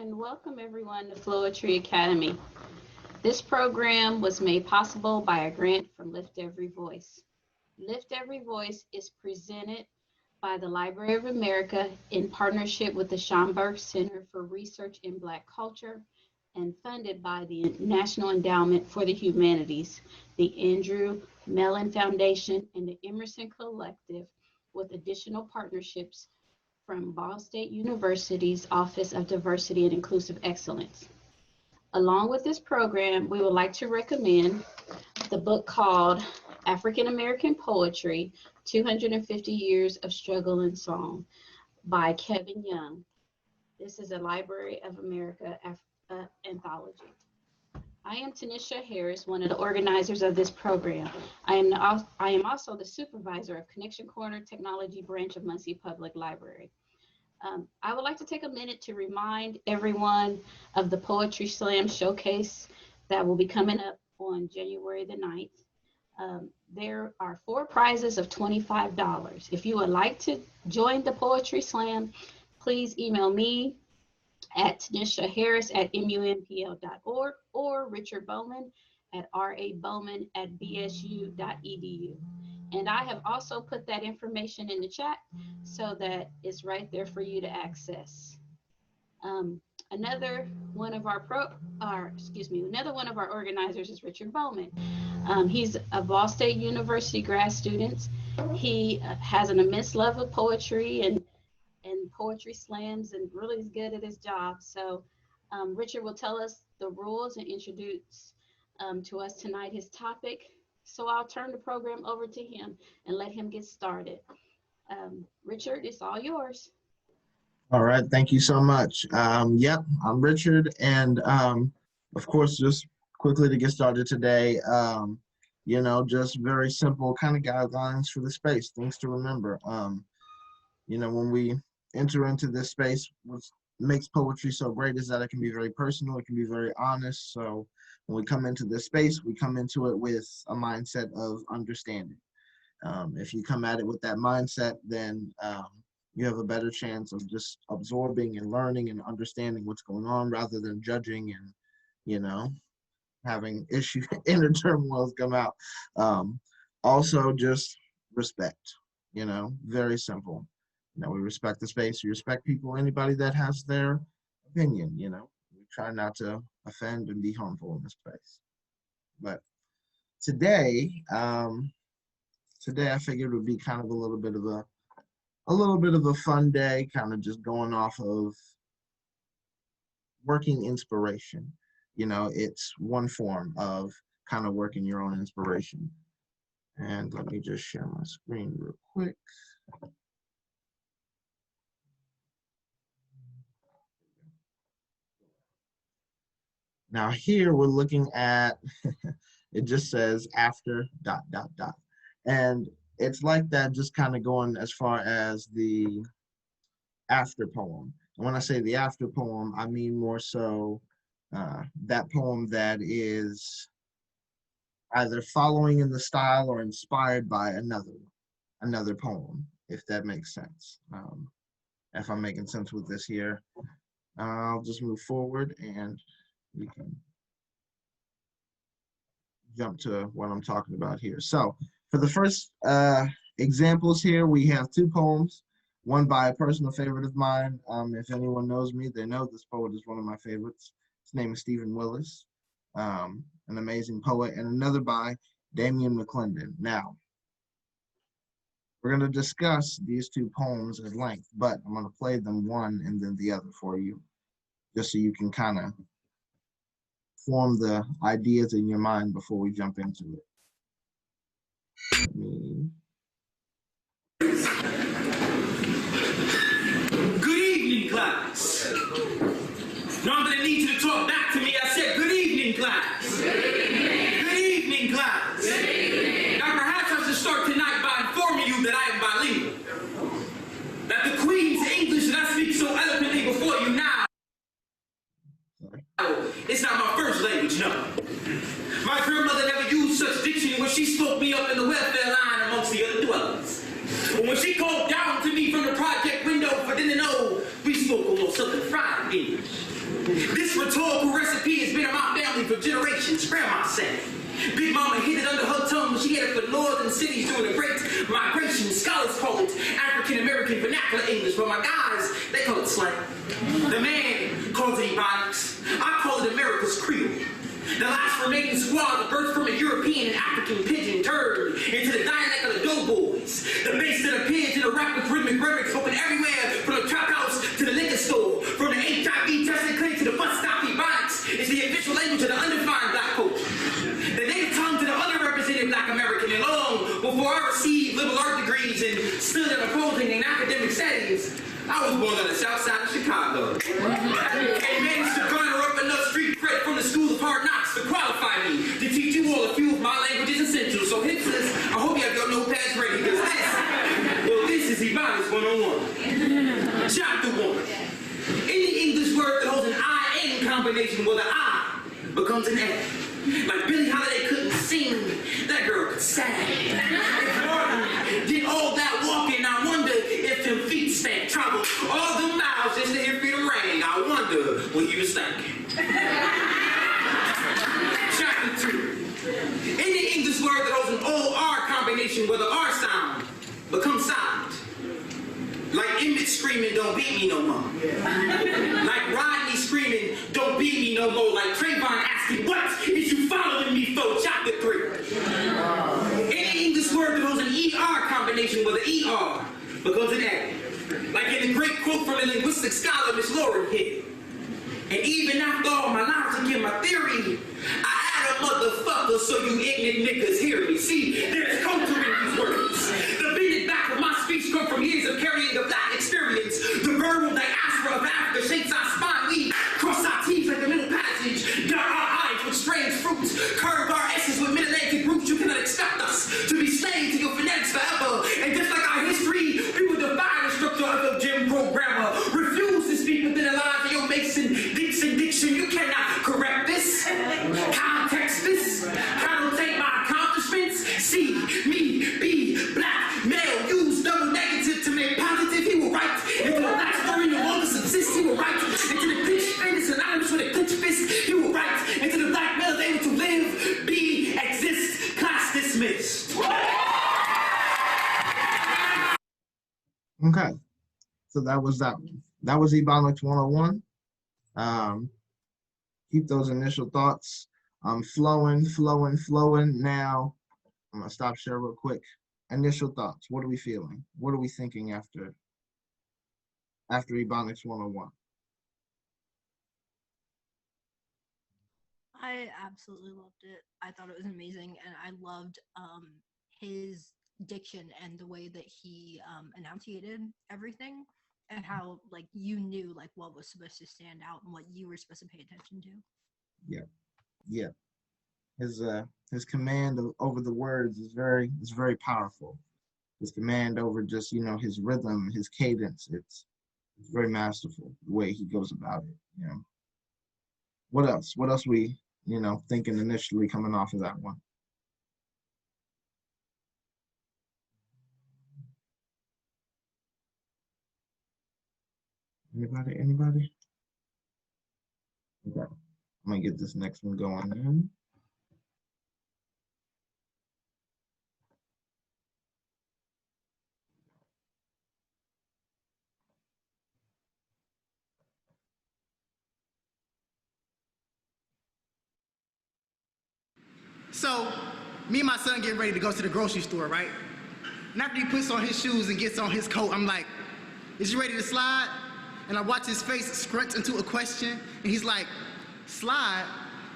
and welcome everyone to Flow-etry Academy. This program was made possible by a grant from Lift Every Voice. Lift Every Voice is presented by the Library of America in partnership with the Schomburg Center for Research in Black Culture and funded by the National Endowment for the Humanities, the Andrew Mellon Foundation, and the Emerson Collective, with additional partnerships from Ball State University's Office of Diversity and Inclusive Excellence. Along with this program, we would like to recommend the book called African American Poetry, 250 Years of Struggle and Song by Kevin Young. This is a Library of America anthology. I am Tanisha Harris, one of the organizers of this program. I am also the supervisor of Connection Corner Technology Branch of Muncie Public Library. I would like to take a minute to remind everyone of the Poetry Slam Showcase that will be coming up on January the 9th. There are 4 prizes of $25. If you would like to join the Poetry Slam, please email me at tanishaharris@munpl.org or Richard Bowman at rabowman@bsu.edu. And I have also put that information in the chat so that it's right there for you to access. Another one of our organizers is Richard Bowman. He's a Ball State University grad student. He has an immense love of poetry and poetry slams and really is good at his job. So Richard will tell us the rules and introduce to us tonight his topic. So I'll turn the program over to him and let him get started. Richard, it's all yours. All right, thank you so much. Yep, I'm Richard, and of course, just quickly to get started today, just very simple kind of guidelines for the space, things to remember. When we enter into this space, what makes poetry so great is that it can be very personal, it can be very honest. So when we come into this space, we come into it with a mindset of understanding. If you come at it with that mindset, then you have a better chance of just absorbing and learning and understanding what's going on rather than judging and, having inner turmoils come out. Also, just respect, very simple. We respect the space, we respect people, anybody that has their opinion, we try not to offend and be harmful in this space. But today I figured it would be kind of a little bit of a fun day, kind of just going off of working inspiration. It's one form of kind of working your own inspiration. And let me just share my screen real quick. Now here we're looking at, it just says after ... And it's like that, just kind of going as far as the after poem. And when I say the after poem, I mean more so that poem that is either following in the style or inspired by another poem, if that makes sense. If I'm making sense with this here, I'll just move forward and we can jump to what I'm talking about here. So for the first examples here, we have 2 poems, one by a personal favorite of mine. If anyone knows me, they know this poet is one of my favorites. His name is Stephen Willis, an amazing poet, and another by Damian McClendon. Now, we're going to discuss these 2 poems at length, but I'm going to play them one and then the other for you, just so you can kind of form the ideas in your mind before we jump into it. Good evening, class. No, I'm gonna need you to talk back to me. I said, good evening, class. Good evening. Good evening, class. Good evening. Now, perhaps I should start tonight by informing you that I am bilingual. That the Queen's English that I speak so eloquently before you now, it's not my first language, no. My grandmother never used such diction when she spoke me up in the welfare line amongst the other dwellers. But when she called down to me from the project window for them to know, we spoke a little Southern fried English. grandma said. Big Mama hid it under her tongue when she headed for northern cities during the Great Migration. Scholars call it African-American vernacular English, but my guys, they call it slang. The man calls it Ebonics. I call it America's Creole. The last remaining squad birthed from a European and African pidgin turned into the dialect of the doughboys. The bass that appeared to the rap with rhythmic lyrics spoken everywhere from the trap house to the liquor store. From the HIV tested clinic to the bus stop, Ebonics is the official language of the undefined black culture. The native tongue to the underrepresented black American, and long before I received liberal art degrees and stood at opposing in academic settings, I was born on the south side of Chicago. And managed to garner up enough street cred from the School of Hard Knocks to qualify me to teach you all a few of my languages essentials. So hipsters, I hope you have your notepads ready, because this is Ebonics 101. Chapter 1. Any English word that holds an I-N combination where the I becomes an A. Like Billie Holiday couldn't sing, that girl could sing. If Martin did all that walking, I wonder if them feet stand travel all them miles just to hear freedom ring. I wonder what he was thinking. Chapter 2. Any English word that holds an O-R combination where the R sound becomes silent. Like Emmett screaming, don't beat me no more. Like Rodney screaming, don't beat me no more. Like Trayvon asking, what is you following me for? Chapter 3. Any English word that holds an ER combination where the ER becomes an A. Like in the great quote from the linguistic scholar, Miss Lauren here. And even after all my logic and my theory, I add a motherfucker so you ignorant niggas hear me. See, there's culture in these words. The beating back of my speech come from years of carrying a black experience. The verbal diaspora of Africa shapes our spine. We cross our teeth like the middle passage. Dot our eyes with strange fruits. Curve our S's with mid-Atlantic roots. You cannot expect us to be slaves to your phonetics forever. And just like our history, we will define the structure of the Jim Crow grammar. Refuse to speak within the lines of your Mason Dixon diction. You cannot correct this. Context this. Connotate my accomplishments. See me be black male. Use double negative to make positive. He will write into the black story no longer subsists. He will write into the clinch fist. Synonymous with a clinch fist. He will write into the black male able to live, be, exist. Class dismissed. Okay, so that was that one. That was Ebonics 101. Keep those initial thoughts flowing. Now, I'm gonna stop share real quick. Initial thoughts. What are we feeling? What are we thinking after Ebonics 101? I absolutely loved it. I thought it was amazing, and I loved his diction and the way that he enunciated everything, and how like you knew like what was supposed to stand out and what you were supposed to pay attention to. Yeah. His command over the words is very powerful. His command over just his rhythm, his cadence. It's very masterful the way he goes about it. What else? What else we thinking initially coming off of that one? Anybody? Okay, I'm gonna get this next one going then. So, me and my son getting ready to go to the grocery store, right? And after he puts on his shoes and gets on his coat, I'm like, is you ready to slide? And I watch his face scrunch into a question, and he's like, slide?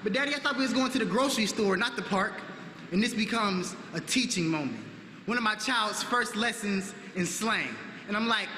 But Daddy, I thought we was going to the grocery store, not the park. And this becomes a teaching moment. One of my child's first lessons in slang. And I'm like,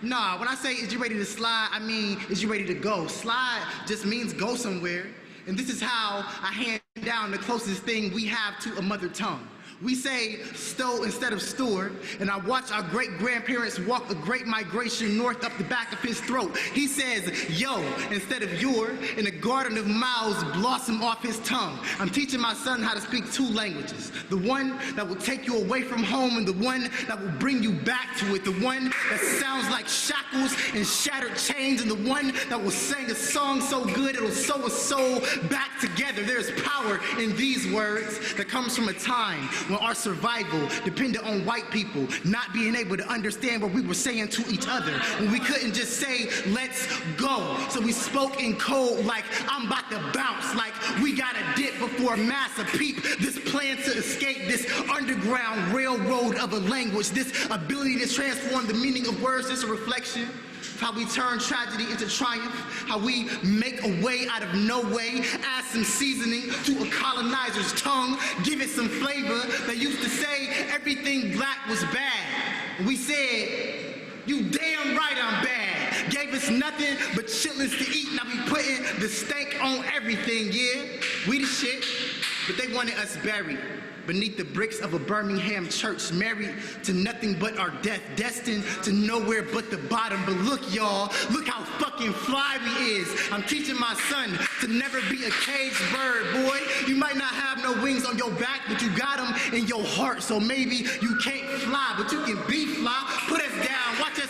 nah, when I say, is you ready to slide, I mean, is you ready to go? Slide just means go somewhere. And this is how I hand down the closest thing we have to a mother tongue. We say stow instead of store, and I watch our great-grandparents walk a great migration north up the back of his throat. He says yo instead of your, and a garden of mouths blossom off his tongue. I'm teaching my son how to speak two languages, the one that will take you away from home and the one that will bring you back to it, the one that sounds like shaka shackles and shattered chains, and the one that will sing a song so good it'll sew a soul back together. There's power in these words that comes from a time when our survival depended on white people not being able to understand what we were saying to each other, when we couldn't just say, let's go. So we spoke in code like, I'm about to bounce, like we gotta dip before massa peep. This plan to escape this underground railroad of a language, this ability to transform the meaning of words, this a reflection of how we turn tragedy into triumph, how we make a way out of no way, add some seasoning to a colonizer's tongue, give it some flavor. They used to say everything black was bad. We said, you damn right I'm bad. Gave us nothing but chitlins to eat. Now we putting the stank on everything, yeah? We the shit, but they wanted us buried beneath the bricks of a Birmingham church, married to nothing but our death, destined to nowhere but the bottom. But look, y'all, look how fucking fly we is. I'm teaching my son to never be a caged bird, boy. You might not have no wings on your back, but you got them in your heart. So maybe you can't fly, but you can be fly. Put us down, watch us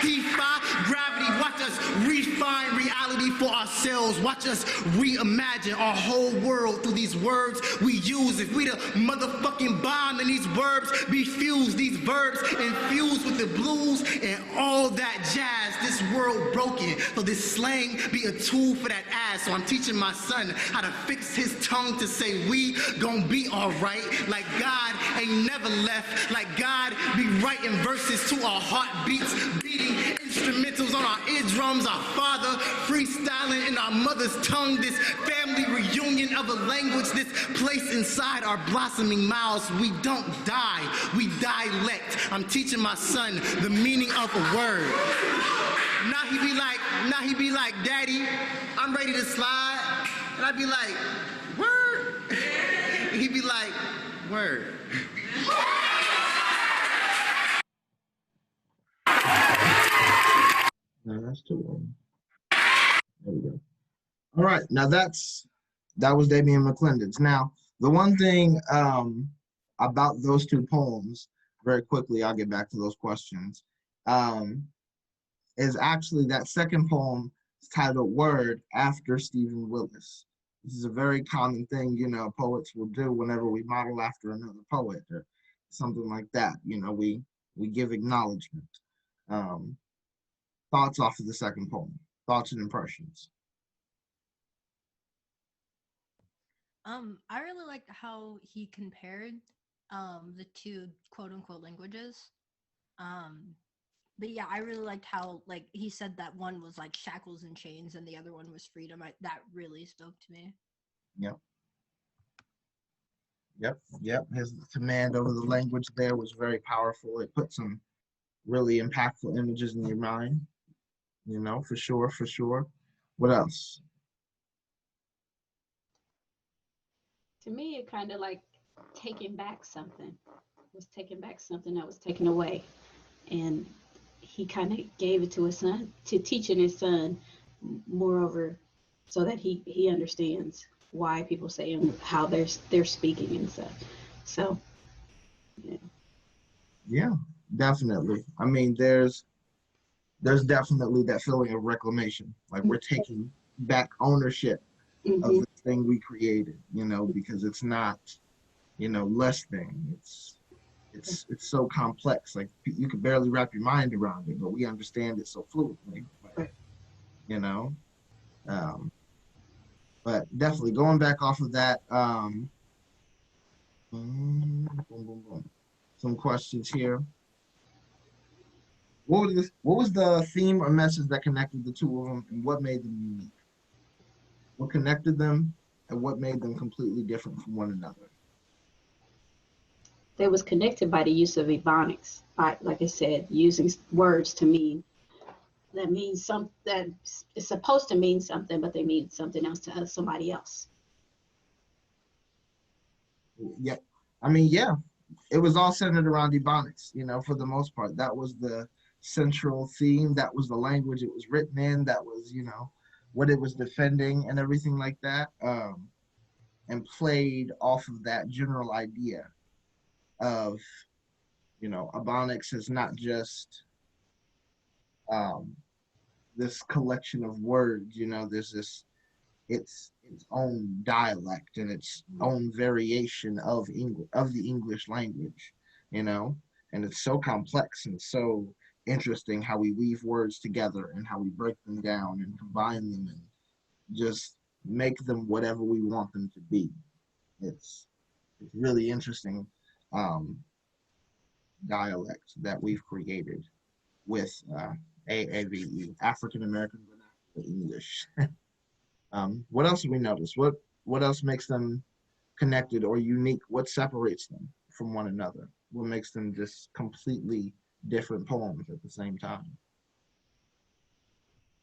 defy gravity, watch us refine reality for ourselves, watch us reimagine our whole world through these words we use. If we the motherfucking bomb and these verbs be fused, these verbs infused with the blues and all that jazz, this world broken, so this slang be a tool for that ass. So I'm teaching my son how to fix his tongue to say we gon' be alright, like God ain't never left, like God be writing verses to our heartbeats, beating instrumentals on our eardrums, our father freestyling in our mother's tongue, this family reunion of a language, this place inside our blossoming mouths. We don't die, we dialect. I'm teaching my son the meaning of a word. Now he be like, Daddy, I'm ready to slide. And I'd be like, word. And he'd be like, word. No, that's too long. There we go. All right, now that was Damian McClendon's. Now, the one thing about those two poems, very quickly, I'll get back to those questions, is actually that second poem is titled Word after Stephen Willis. This is a very common thing, you know, poets will do whenever we model after another poet or something like that. You know, we give acknowledgement. Thoughts off of the second poem, thoughts and impressions. I really liked how he compared the two quote unquote languages. But yeah, I really liked how, like, he said that one was like shackles and chains and the other one was freedom. That really spoke to me. Yep. His command over the language there was very powerful. It put some really impactful images in your mind, you know, for sure. What else? To me, it kind of like taking back something. It was taking back something that was taken away. And he kind of gave it to his son, to teaching his son, moreover, so that he understands why people say and how they're speaking and stuff. So, yeah. Yeah, definitely. I mean, there's definitely that feeling of reclamation. Like we're taking back ownership of the thing we created, you know, because it's not, you know, less than. It's so complex. Like you could barely wrap your mind around it, but we understand it so fluidly. But, you know, but definitely going back off of that. Some questions here. What was the theme or message that connected the two of them, and what made them unique? What connected them, and what made them completely different from one another? They was connected by the use of ebonics, by, like I said, using words to mean that means something that is supposed to mean something, but they mean something else to somebody else. Yeah, I mean, yeah, it was all centered around ebonics, you know, for the most part. That was the central theme. That was the language it was written in. That was, you know, what it was defending and everything like that, and played off of that general idea of, you know, ebonics is not just this collection of words. You know, there's this, its own dialect and its own variation of English, of the English language. You know, and it's so complex and so interesting how we weave words together and how we break them down and combine them and just make them whatever we want them to be. It's really interesting dialect that we've created with AAVE, African American Vernacular English. What else have we noticed? What else makes them connected or unique? What separates them from one another? What makes them just completely different poems at the same time?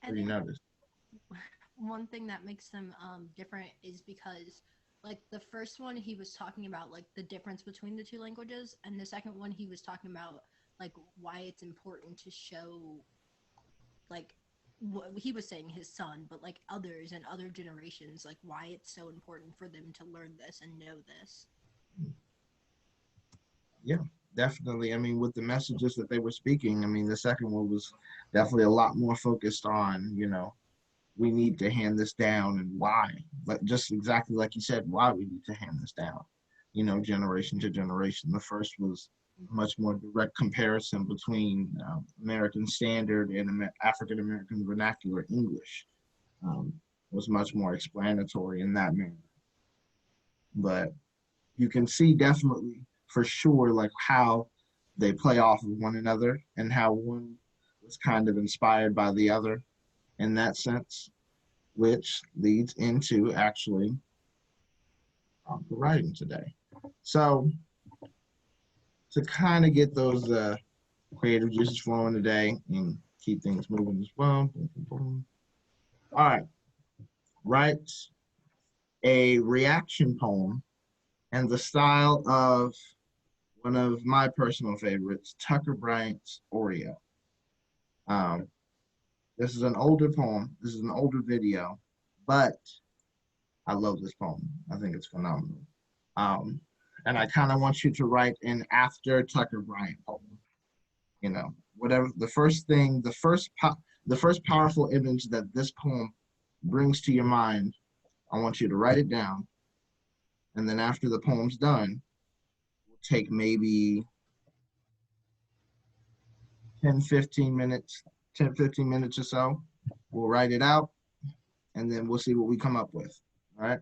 What do you notice? One thing that makes them different is because, like, the first one he was talking about like the difference between the two languages, and the second one he was talking about like why it's important to show, like, what he was saying his son, but like others and other generations, like why it's so important for them to learn this and know this. Yeah, definitely. I mean, with the messages that they were speaking, I mean, the second one was definitely a lot more focused on, you know, we need to hand this down and why. But just exactly like you said, why we need to hand this down, you know, generation to generation. The first was much more direct comparison between American Standard and African American Vernacular English. Was much more explanatory in that manner. But you can see definitely for sure like how they play off of one another and how one was kind of inspired by the other in that sense, which leads into actually the writing today. So to kind of get those creative juices flowing today and keep things moving as well. All right, write a reaction poem and the style of one of my personal favorites, Tucker Bryant's Oreo. This is an older poem. This is an older video, but I love this poem. I think it's phenomenal. And I kind of want you to write an after Tucker Bryant poem. You know, whatever the first thing, the first powerful image that this poem brings to your mind, I want you to write it down. And then after the poem's done, we'll take maybe 15 minutes or so. We'll write it out and then we'll see what we come up with. All right.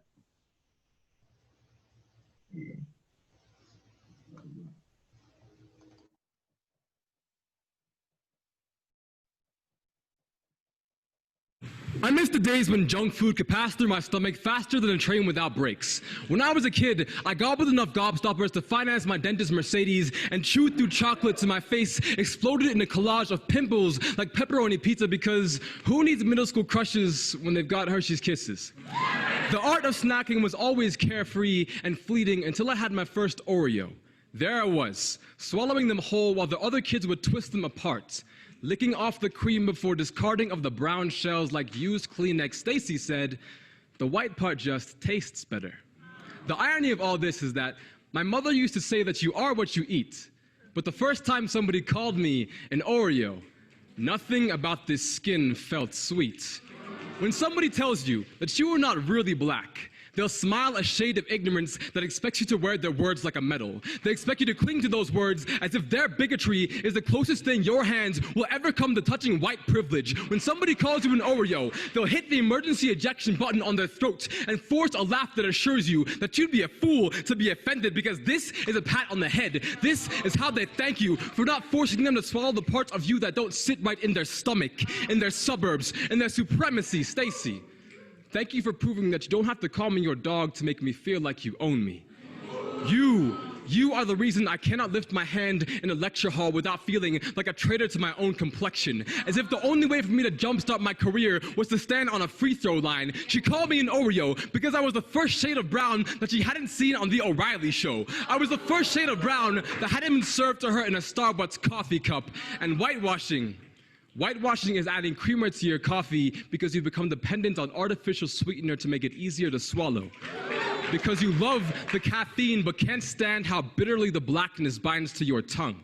I miss the days when junk food could pass through my stomach faster than a train without brakes. When I was a kid, I gobbled enough gobstoppers to finance my dentist Mercedes and chewed through chocolate till my face exploded in a collage of pimples like pepperoni pizza because who needs middle school crushes when they've got Hershey's Kisses? The art of snacking was always carefree and fleeting until I had my first Oreo. There I was, swallowing them whole while the other kids would twist them apart. Licking off the cream before discarding of the brown shells like used Kleenex, Stacy said, the white part just tastes better. The irony of all this is that my mother used to say that you are what you eat, but the first time somebody called me an Oreo, nothing about this skin felt sweet. When somebody tells you that you are not really black, they'll smile a shade of ignorance that expects you to wear their words like a medal. They expect you to cling to those words as if their bigotry is the closest thing your hands will ever come to touching white privilege. When somebody calls you an Oreo, they'll hit the emergency ejection button on their throat and force a laugh that assures you that you'd be a fool to be offended because this is a pat on the head. This is how they thank you for not forcing them to swallow the parts of you that don't sit right in their stomach, in their suburbs, in their supremacy, Stacy. Thank you for proving that you don't have to call me your dog to make me feel like you own me. You are the reason I cannot lift my hand in a lecture hall without feeling like a traitor to my own complexion, as if the only way for me to jumpstart my career was to stand on a free throw line. She called me an Oreo because I was the first shade of brown that she hadn't seen on the O'Reilly show. I was the first shade of brown that hadn't been served to her in a Starbucks coffee cup. And whitewashing is adding creamer to your coffee because you've become dependent on artificial sweetener to make it easier to swallow. Because you love the caffeine but can't stand how bitterly the blackness binds to your tongue.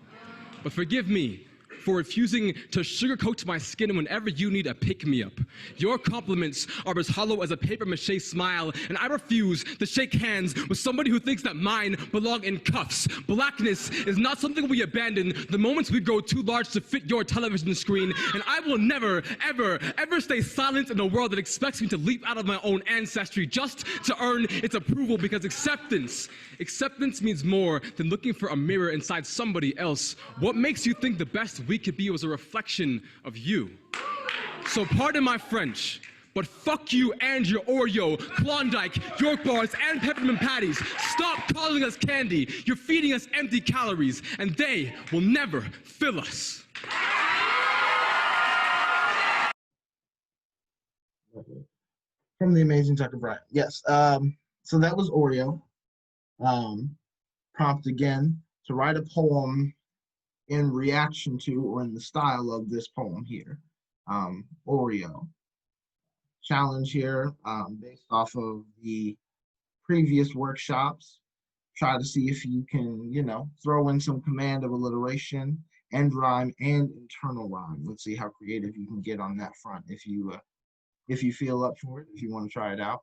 But forgive me, for refusing to sugarcoat my skin whenever you need a pick-me-up. Your compliments are as hollow as a papier-mâché smile, and I refuse to shake hands with somebody who thinks that mine belong in cuffs. Blackness is not something we abandon the moment we grow too large to fit your television screen, and I will never, ever, ever stay silent in a world that expects me to leap out of my own ancestry just to earn its approval, because acceptance means more than looking for a mirror inside somebody else. What makes you think the best we could be was a reflection of you? So pardon my French, but fuck you and your Oreo, Klondike, York bars, and peppermint patties. Stop calling us candy. You're feeding us empty calories, and they will never fill us. From the amazing Tucker Bryant. Yes. So that was Oreo. Prompt again to write a poem in reaction to or in the style of this poem here. Oreo. Challenge here, based off of the previous workshops. Try to see if you can, throw in some command of alliteration, end rhyme, and internal rhyme. Let's see how creative you can get on that front if you feel up for it, if you want to try it out.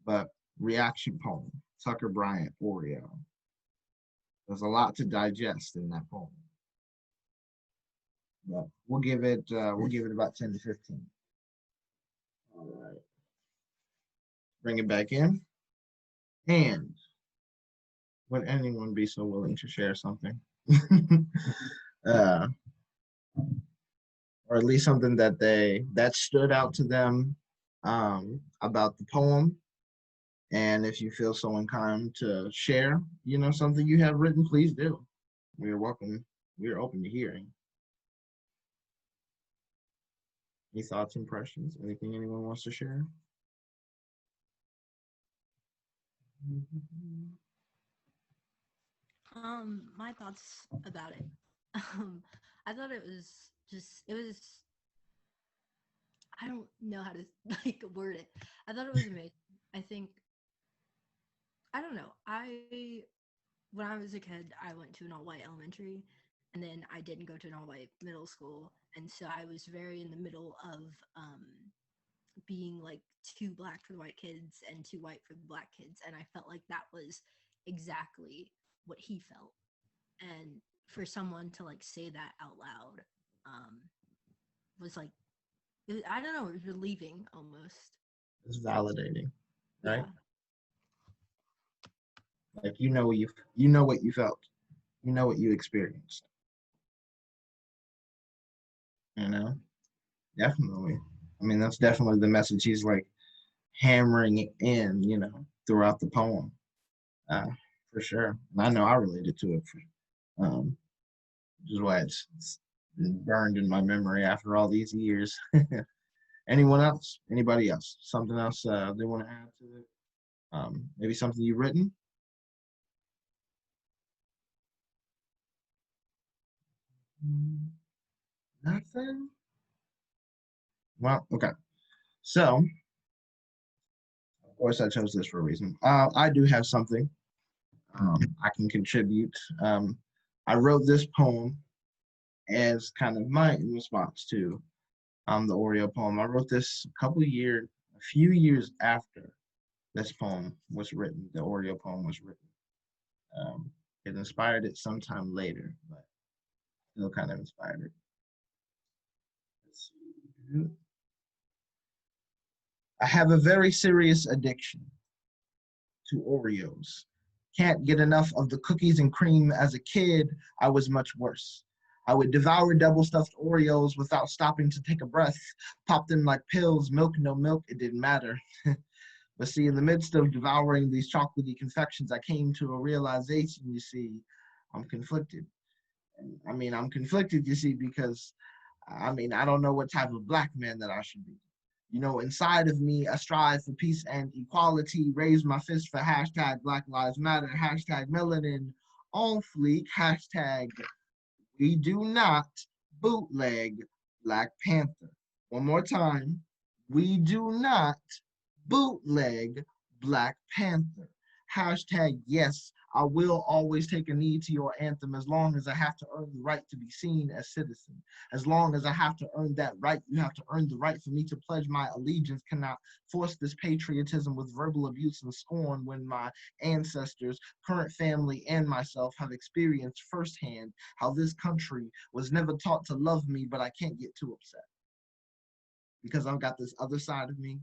But reaction poem, Tucker Bryant, Oreo. There's a lot to digest in that poem. But we'll give it about 10 to 15. All right. Bring it back in. And would anyone be so willing to share something? Or at least something that stood out to them about the poem. And if you feel so inclined to share, something you have written, please do. We're welcome. We're open to hearing. Any thoughts, impressions, anything anyone wants to share? My thoughts about it. I thought it was I don't know how to word it. I thought it was amazing. I don't know. When I was a kid, I went to an all-white elementary, and then I didn't go to an all-white middle school, and so I was very in the middle of being too black for the white kids and too white for the black kids, and I felt like that was exactly what he felt. And for someone to say that out loud was I don't know, it was relieving almost. It's validating, right? Yeah. You know what you felt, what you experienced. Definitely. I mean, that's definitely the message he's hammering it in, throughout the poem, for sure. And I know I related to it, which is why it's been burned in my memory after all these years. Anyone else? Anybody else? Something else they want to add to it? Maybe something you've written? Nothing? Well, okay. So, of course, I chose this for a reason. I do have something I can contribute. I wrote this poem as kind of my response to the Oreo poem. I wrote this a few years after this poem was written, the Oreo poem was written. It inspired it sometime later, but still kind of inspired it. Let's see. I have a very serious addiction to Oreos. Can't get enough of the cookies and cream. As a kid, I was much worse. I would devour double-stuffed Oreos without stopping to take a breath, pop them like pills, milk, no milk, it didn't matter. But see, in the midst of devouring these chocolatey confections, I came to a realization, you see, I'm conflicted. I'm conflicted, you see, because, I don't know what type of black man that I should be. Inside of me, I strive for peace and equality, raise my fist for hashtag Black Lives Matter, hashtag melanin on fleek, hashtag we do not bootleg Black Panther. One more time, we do not bootleg Black Panther. Hashtag yes, I will always take a knee to your anthem as long as I have to earn the right to be seen as citizen. As long as I have to earn that right, you have to earn the right for me to pledge my allegiance. Cannot force this patriotism with verbal abuse and scorn when my ancestors, current family, and myself have experienced firsthand how this country was never taught to love me, but I can't get too upset. Because I've got this other side of me,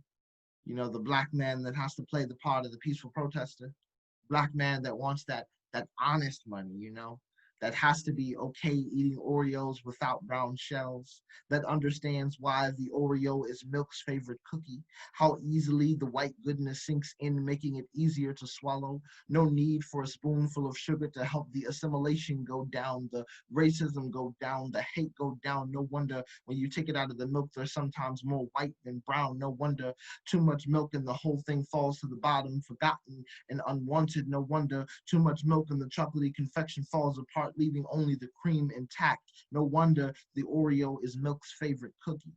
you know, the Black man that has to play the part of the peaceful protester, Black man that wants that honest money, you know, that has to be okay eating Oreos without brown shells, that understands why the Oreo is milk's favorite cookie, how easily the white goodness sinks in, making it easier to swallow. No need for a spoonful of sugar to help the assimilation go down, the racism go down, the hate go down. No wonder when you take it out of the milk, there's sometimes more white than brown. No wonder too much milk and the whole thing falls to the bottom, forgotten and unwanted. No wonder too much milk and the chocolatey confection falls apart, leaving only the cream intact. No wonder the Oreo is milk's favorite cookie.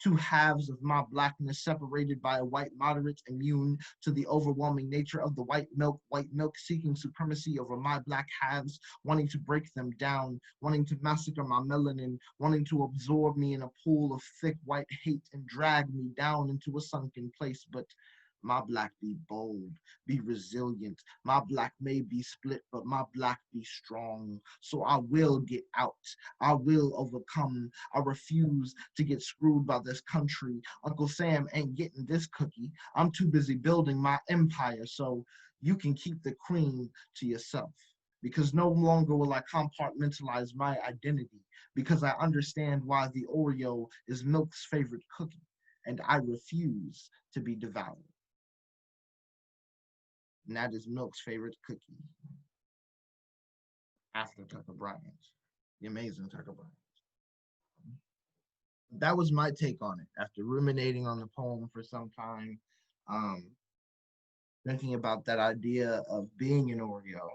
Two halves of my Blackness separated by a white moderate immune to the overwhelming nature of the white milk seeking supremacy over my Black halves, wanting to break them down, wanting to massacre my melanin, wanting to absorb me in a pool of thick white hate and drag me down into a sunken place. But my Black be bold, be resilient. My Black may be split, but my Black be strong. So I will get out. I will overcome. I refuse to get screwed by this country. Uncle Sam ain't getting this cookie. I'm too busy building my empire, so you can keep the cream to yourself. Because no longer will I compartmentalize my identity, because I understand why the Oreo is milk's favorite cookie, and I refuse to be devoured. And that is milk's favorite cookie. After Tucker Bryant, the amazing Tucker Bryant. That was my take on it. After ruminating on the poem for some time, thinking about that idea of being an Oreo,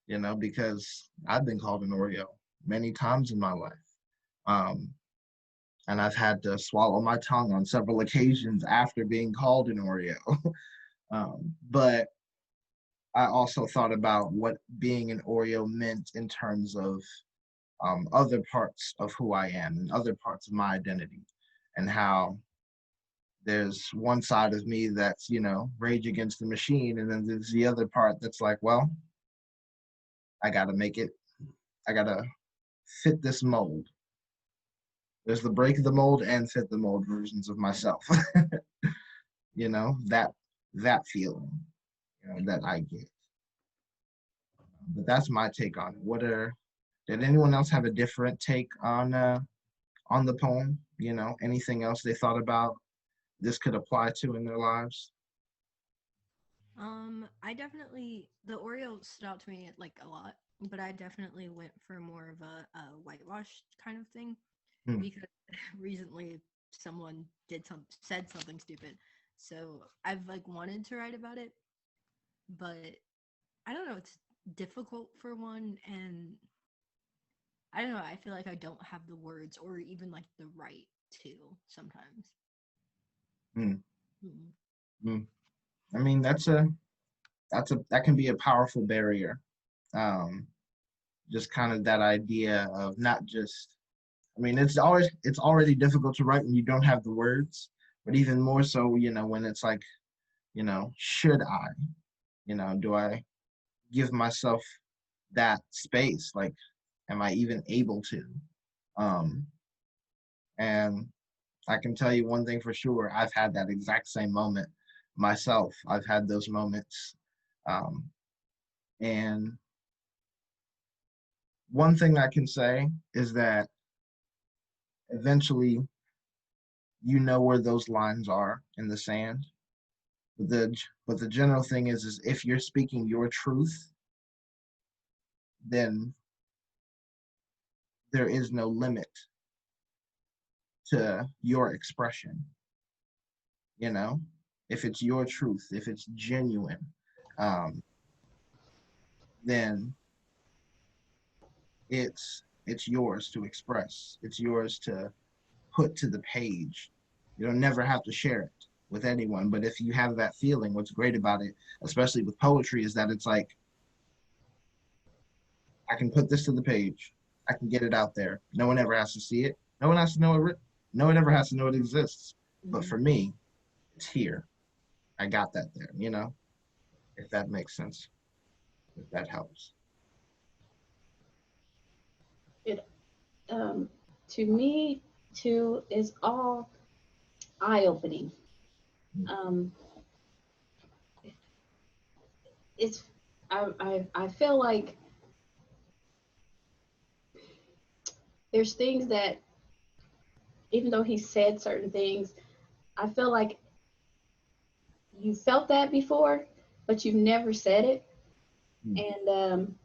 you know, because I've been called an Oreo many times in my life. And I've had to swallow my tongue on several occasions after being called an Oreo. But I also thought about what being an Oreo meant in terms of other parts of who I am and other parts of my identity, and how there's one side of me that's, you know, Rage Against the Machine, and then there's the other part that's like, well, I gotta make it, I gotta fit this mold. There's the break the mold and fit the mold versions of myself. You know, that feeling, you know, that I get. But that's my take on it. Did anyone else have a different take on the poem? You know, anything else they thought about this could apply to in their lives? I definitely, the Oreo stood out to me like a lot, but I definitely went for more of a whitewash kind of thing, because recently someone said something stupid. So I've like wanted to write about it, but I don't know, it's difficult for one, and I don't know, I feel like I don't have the words or even like the right to sometimes. I mean, that can be a powerful barrier. Just kind of that idea of not just, I mean, it's already difficult to write when you don't have the words, but even more so, you know, when it's like, you know, should I, you know, do I give myself that space? Like, am I even able to? And I can tell you one thing for sure, I've had that exact same moment myself. I've had those moments. And one thing I can say is that eventually you know where those lines are in the sand. But the general thing is if you're speaking your truth, then there is no limit to your expression. You know, if it's your truth, if it's genuine, then it's yours to express. It's yours to put to the page. You don't never have to share it with anyone. But if you have that feeling, what's great about it, especially with poetry, is that it's like I can put this to the page. I can get it out there. No one ever has to see it. No one has to know it. No one ever has to know it exists. But for me, it's here. I got that there, you know, if that makes sense, if that helps. It, to me, too, is all eye-opening. Um, it's, I feel like there's things that, even though he said certain things, I feel like you felt that before, but you've never said it. And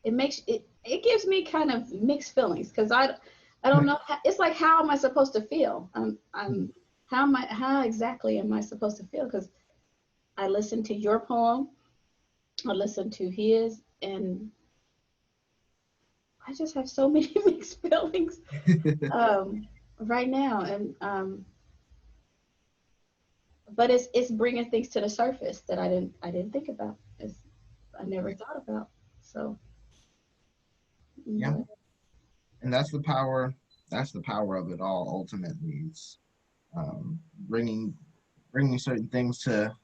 it gives me kind of mixed feelings, because I don't know. It's like, how am I supposed to feel? How exactly am I supposed to feel? Because I listened to your poem, I listened to his, and I just have so many mixed feelings right now. And but it's bringing things to the surface that I didn't think about. I never thought about. So Yeah, and that's the power. That's the power of it all. Ultimately, it's bringing certain things to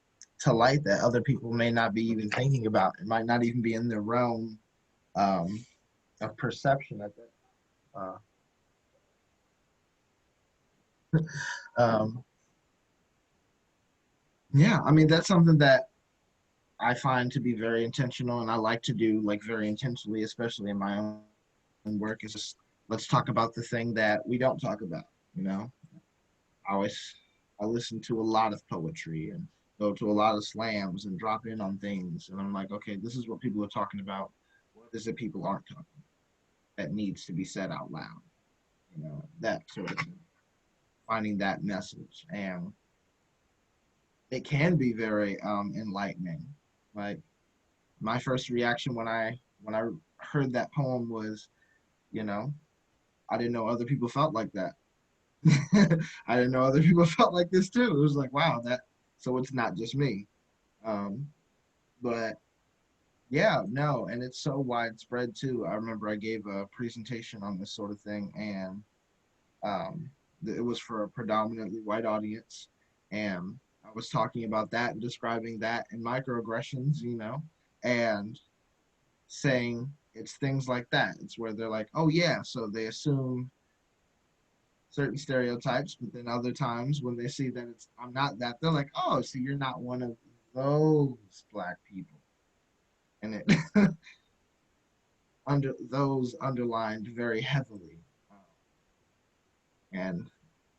light that other people may not be even thinking about. It might not even be in their realm of perception at that. Yeah, I mean, that's something that I find to be very intentional, and I like to do, like, very intentionally, especially in my own work, is just, let's talk about the thing that we don't talk about, you know? I listen to a lot of poetry and go to a lot of slams and drop in on things, and I'm like, okay, this is what people are talking about. What is it people aren't talking about that needs to be said out loud? You know, that sort of thing. Finding that message, and it can be very enlightening. Like, my first reaction when I heard that poem was, you know, I didn't know other people felt like that. I didn't know other people felt like this too. It was like, wow, so it's not just me. But yeah, no, and it's so widespread too. I remember I gave a presentation on this sort of thing, and it was for a predominantly white audience, and I was talking about that and describing that and microaggressions, you know, and saying it's things like that. It's where they're like, oh yeah, so they assume certain stereotypes, but then other times when they see that I'm not that, they're like, oh, so you're not one of those Black people. And it those underlined very heavily. And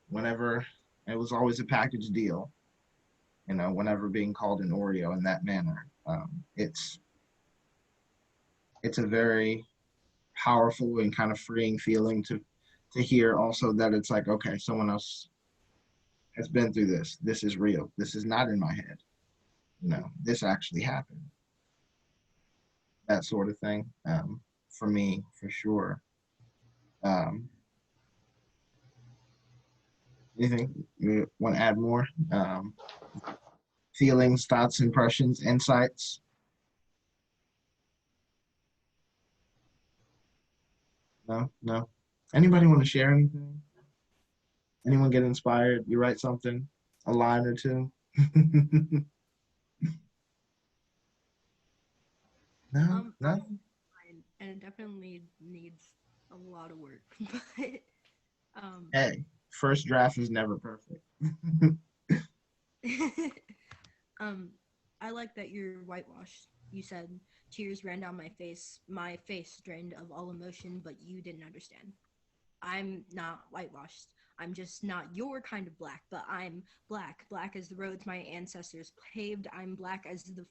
whenever, it was always a package deal, you know, whenever being called an Oreo in that manner. It's a very powerful and kind of freeing feeling to hear also that it's like, okay, someone else has been through this. This is real. This is not in my head. You know, this actually happened. That sort of thing. For me, for sure. Anything you want to add more? Feelings, thoughts, impressions, insights? No. Anybody want to share anything? Anyone get inspired? You write something, a line or two? No, nothing. And it definitely needs a lot of work. But Hey, first draft is never perfect. I like that you're whitewashed. You said tears ran down my face drained of all emotion, but you didn't understand. I'm not whitewashed. I'm just not your kind of Black, but I'm Black. Black as the roads my ancestors paved. I'm Black as the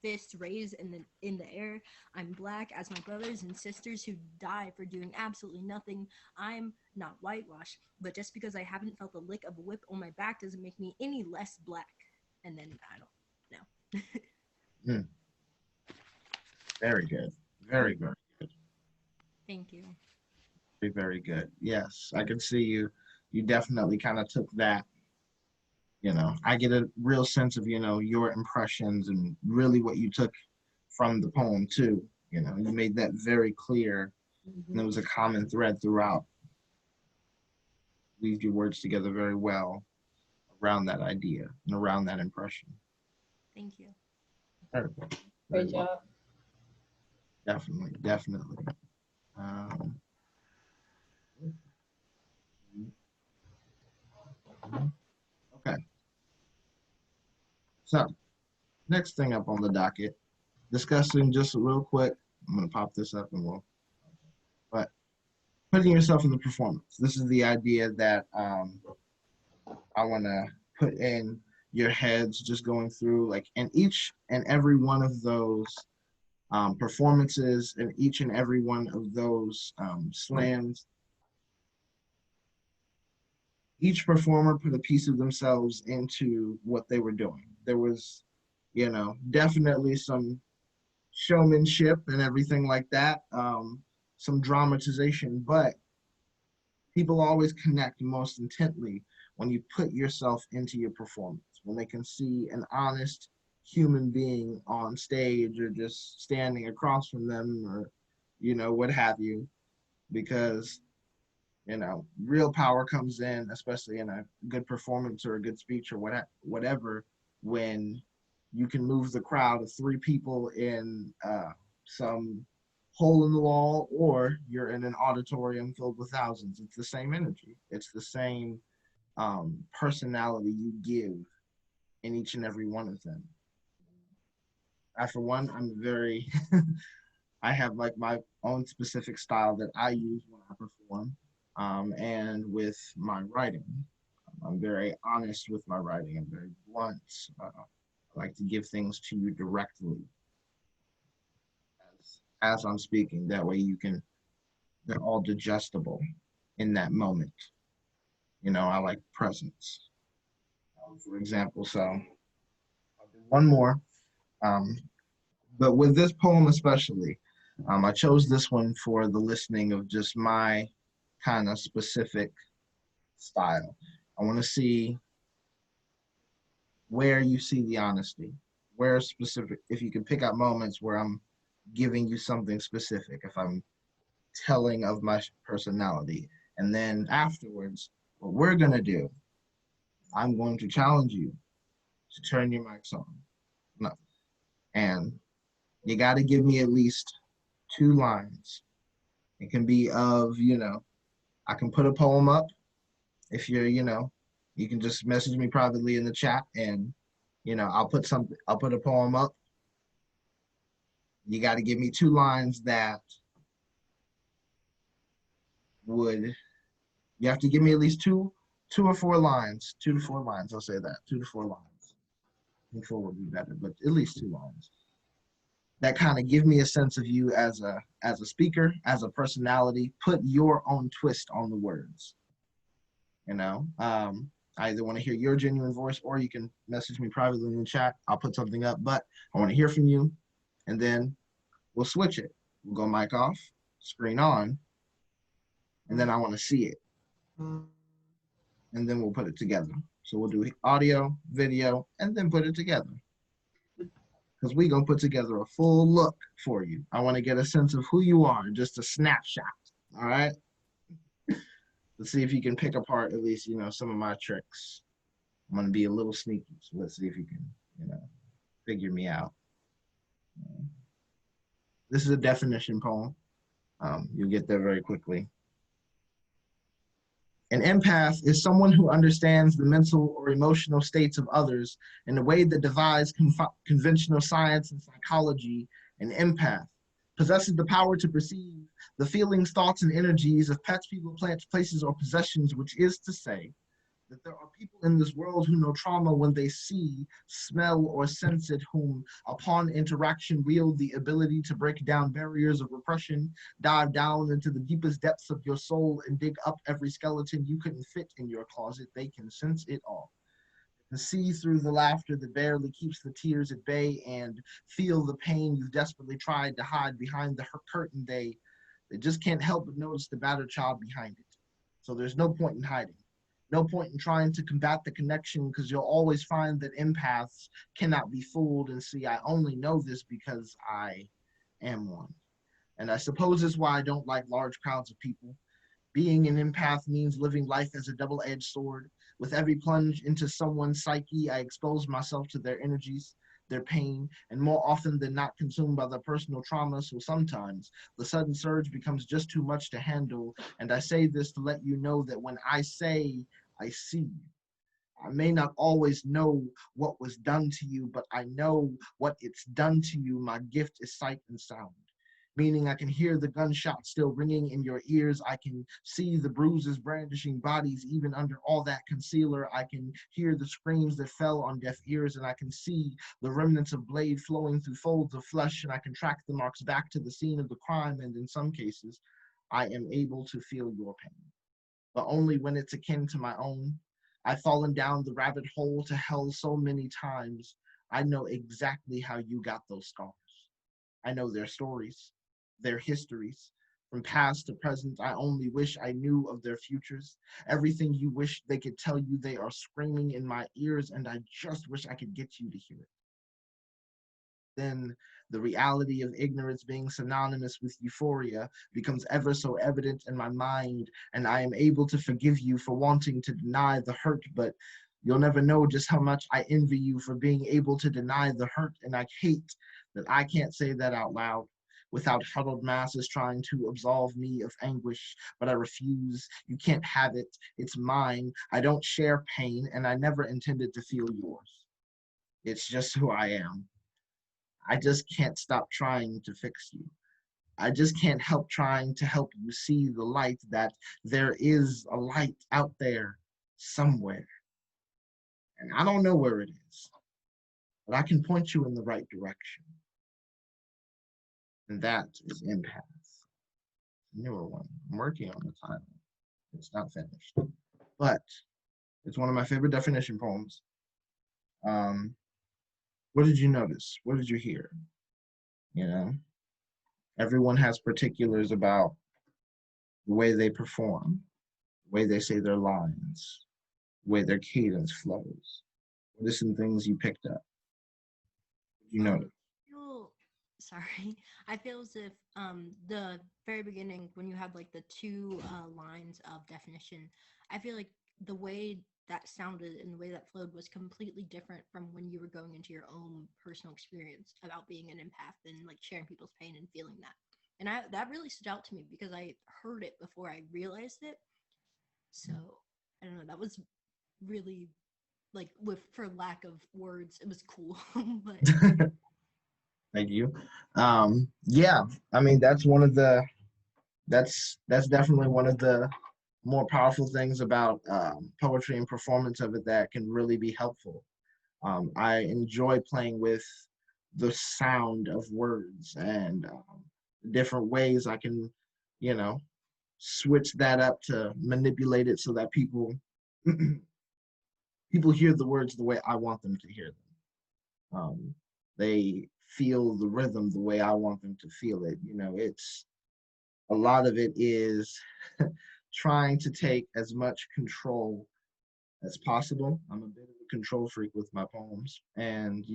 fists raised in the air. I'm Black as my brothers and sisters who die for doing absolutely nothing. I'm not whitewashed, but just because I haven't felt the lick of a whip on my back doesn't make me any less Black. And then I don't know. Very good. Very, very good. Thank you. Very, very good. Yes, I can see you. You definitely kind of took that. You know, I get a real sense of, you know, your impressions and really what you took from the poem too. You know, you made that very clear, and there was a common thread throughout. Weaved your words together very well around that idea and around that impression. Thank you. Very well. Great job. Definitely, definitely. Okay. So, next thing up on the docket, discussing just real quick. I'm gonna pop this up and but putting yourself in the performance. This is the idea that I want to put in your heads, just going through like, and each and every one of those performances and each and every one of those slams, each performer put a piece of themselves into what they were doing. There was, you know, definitely some showmanship and everything like that, some dramatization, but people always connect most intently when you put yourself into your performance, when they can see an honest human being on stage or just standing across from them or, you know, what have you, because, you know, real power comes in, especially in a good performance or a good speech or whatever, when you can move the crowd of 3 people in some hole in the wall, or you're in an auditorium filled with thousands. It's the same energy. It's the same personality you give in each and every one of them. I, for one, I'm very, I have like my own specific style that I use when I perform, and with my writing. I'm very honest with my writing. I'm very blunt. I like to give things to you directly as I'm speaking. That way they're all digestible in that moment. You know, I like presence, for example. So I'll do one more. But with this poem especially, I chose this one for the listening of just my kind of specific style. I want to see where you see the honesty, where specific, if you can pick out moments where I'm giving you something specific, if I'm telling of my personality. And then afterwards, what we're going to do, I'm going to challenge you to turn your mics on. No. And you got to give me at least 2 lines. It can be of, you know, I can put a poem up. If you're, you know, you can just message me privately in the chat and, you know, I'll put a poem up. You got to give me 2 lines that you have to give me at least 2 or 4 lines, 2 to 4 lines. I'll say that, 2 to 4 lines. I think 4 would be better, but at least 2 lines. That kind of give me a sense of you as a speaker, as a personality. Put your own twist on the words. You know, I either want to hear your genuine voice, or you can message me privately in the chat. I'll put something up, but I want to hear from you, and then we'll switch it. We'll go mic off, screen on, and then I want to see it. And then we'll put it together. So we'll do audio, video, and then put it together. Because we're going to put together a full look for you. I want to get a sense of who you are, just a snapshot. All right? Let's see if you can pick apart at least, you know, some of my tricks. I'm going to be a little sneaky. So let's see if you can, you know, figure me out. This is a definition poem. You'll get there very quickly. An empath is someone who understands the mental or emotional states of others in a way that defies conventional science and psychology. An empath possesses the power to perceive the feelings, thoughts, and energies of pets, people, plants, places, or possessions, which is to say that there are people in this world who know trauma when they see, smell, or sense it, whom, upon interaction, wield the ability to break down barriers of repression, dive down into the deepest depths of your soul, and dig up every skeleton you couldn't fit in your closet. They can sense it all. To see through the laughter that barely keeps the tears at bay, and feel the pain you've desperately tried to hide behind the curtain. They just can't help but notice the battered child behind it. So there's no point in hiding. No point in trying to combat the connection because you'll always find that empaths cannot be fooled. And see, I only know this because I am one. And I suppose that's why I don't like large crowds of people. Being an empath means living life as a double-edged sword. With every plunge into someone's psyche, I expose myself to their energies, their pain, and more often than not consumed by their personal trauma. So sometimes the sudden surge becomes just too much to handle. And I say this to let you know that when I say I see, I may not always know what was done to you, but I know what it's done to you. My gift is sight and sound. Meaning I can hear the gunshot still ringing in your ears. I can see the bruises brandishing bodies even under all that concealer. I can hear the screams that fell on deaf ears, and I can see the remnants of blade flowing through folds of flesh, and I can track the marks back to the scene of the crime, and in some cases, I am able to feel your pain, but only when it's akin to my own. I've fallen down the rabbit hole to hell so many times. I know exactly how you got those scars. I know their stories, their histories, from past to present. I only wish I knew of their futures. Everything you wish they could tell you, they are screaming in my ears, and I just wish I could get you to hear it. Then the reality of ignorance being synonymous with euphoria becomes ever so evident in my mind, and I am able to forgive you for wanting to deny the hurt, but you'll never know just how much I envy you for being able to deny the hurt, and I hate that I can't say that out loud without huddled masses trying to absolve me of anguish, but I refuse. You can't have it. It's mine. I don't share pain, and I never intended to feel yours. It's just who I am. I just can't stop trying to fix you. I just can't help trying to help you see the light, that there is a light out there somewhere. And I don't know where it is, but I can point you in the right direction. And that is Empath. Newer one. I'm working on the title. It's not finished. But it's one of my favorite definition poems. What did you notice? What did you hear? You know, everyone has particulars about the way they perform, the way they say their lines, the way their cadence flows. What are some things you picked up? You noticed? Sorry, I feel as if the very beginning, when you had like the two lines of definition, I feel like the way that sounded and the way that flowed was completely different from when you were going into your own personal experience about being an empath and like sharing people's pain and feeling that. And that really stood out to me because I heard it before I realized it. So I don't know, that was really like, for lack of words, it was cool. But Thank you. Yeah, I mean, that's definitely one of the more powerful things about poetry and performance of it that can really be helpful. I enjoy playing with the sound of words and different ways I can, switch that up to manipulate it so that people hear the words the way I want them to hear them. They feel the rhythm the way I want them to feel it. It's a lot of it is trying to take as much control as possible. I'm a bit of a control freak with my poems, and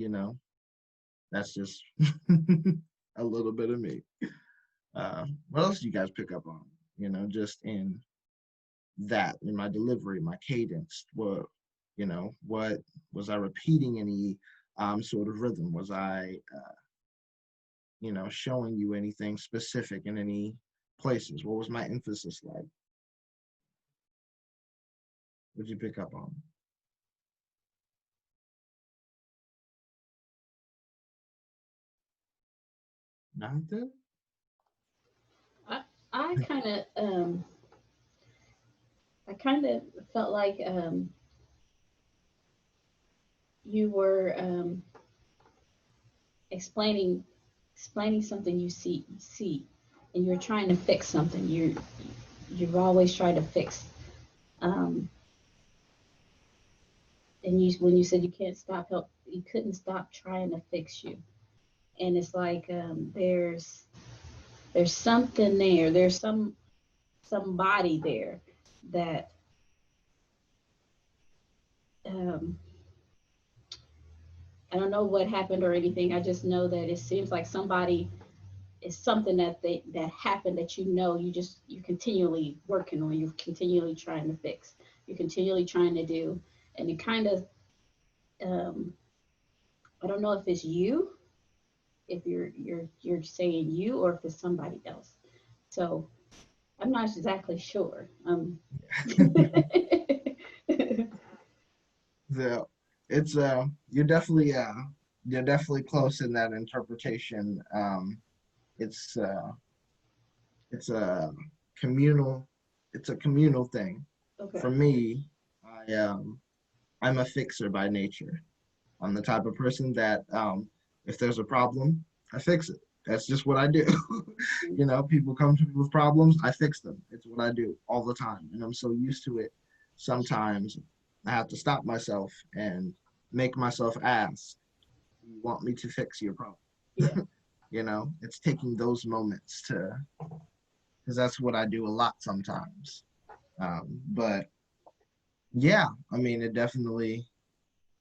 that's just a little bit of me. What else do you guys pick up on? Just in that, in my delivery, my cadence. What was I repeating any sort of rhythm? Was I showing you anything specific in any places? What was my emphasis like? What did you pick up on? Nothing? I kind of felt like you were explaining something you see, and you're trying to fix something. You've always tried to fix. And when you said you couldn't stop trying to fix you, and it's like there's something there. There's somebody there that um, I don't know what happened or anything. I just know that it seems like somebody is something that happened that you're continually working on, you're continually trying to fix, you're continually trying to do, and it kind of I don't know if it's you, if you're saying you, or if it's somebody else. So I'm not exactly sure. So it's you're definitely close in that interpretation. It's it's a communal it's a communal thing. For Okay. me, I'm a fixer by nature. I'm the type of person that if there's a problem, I fix it. That's just what I do. You know, people come to me with problems, I fix them. It's what I do all the time. And I'm so used to it. Sometimes I have to stop myself and make myself ask, "Do you want me to fix your problem?" Yeah. You know, it's taking those moments to, because that's what I do a lot sometimes. But yeah, I mean, it definitely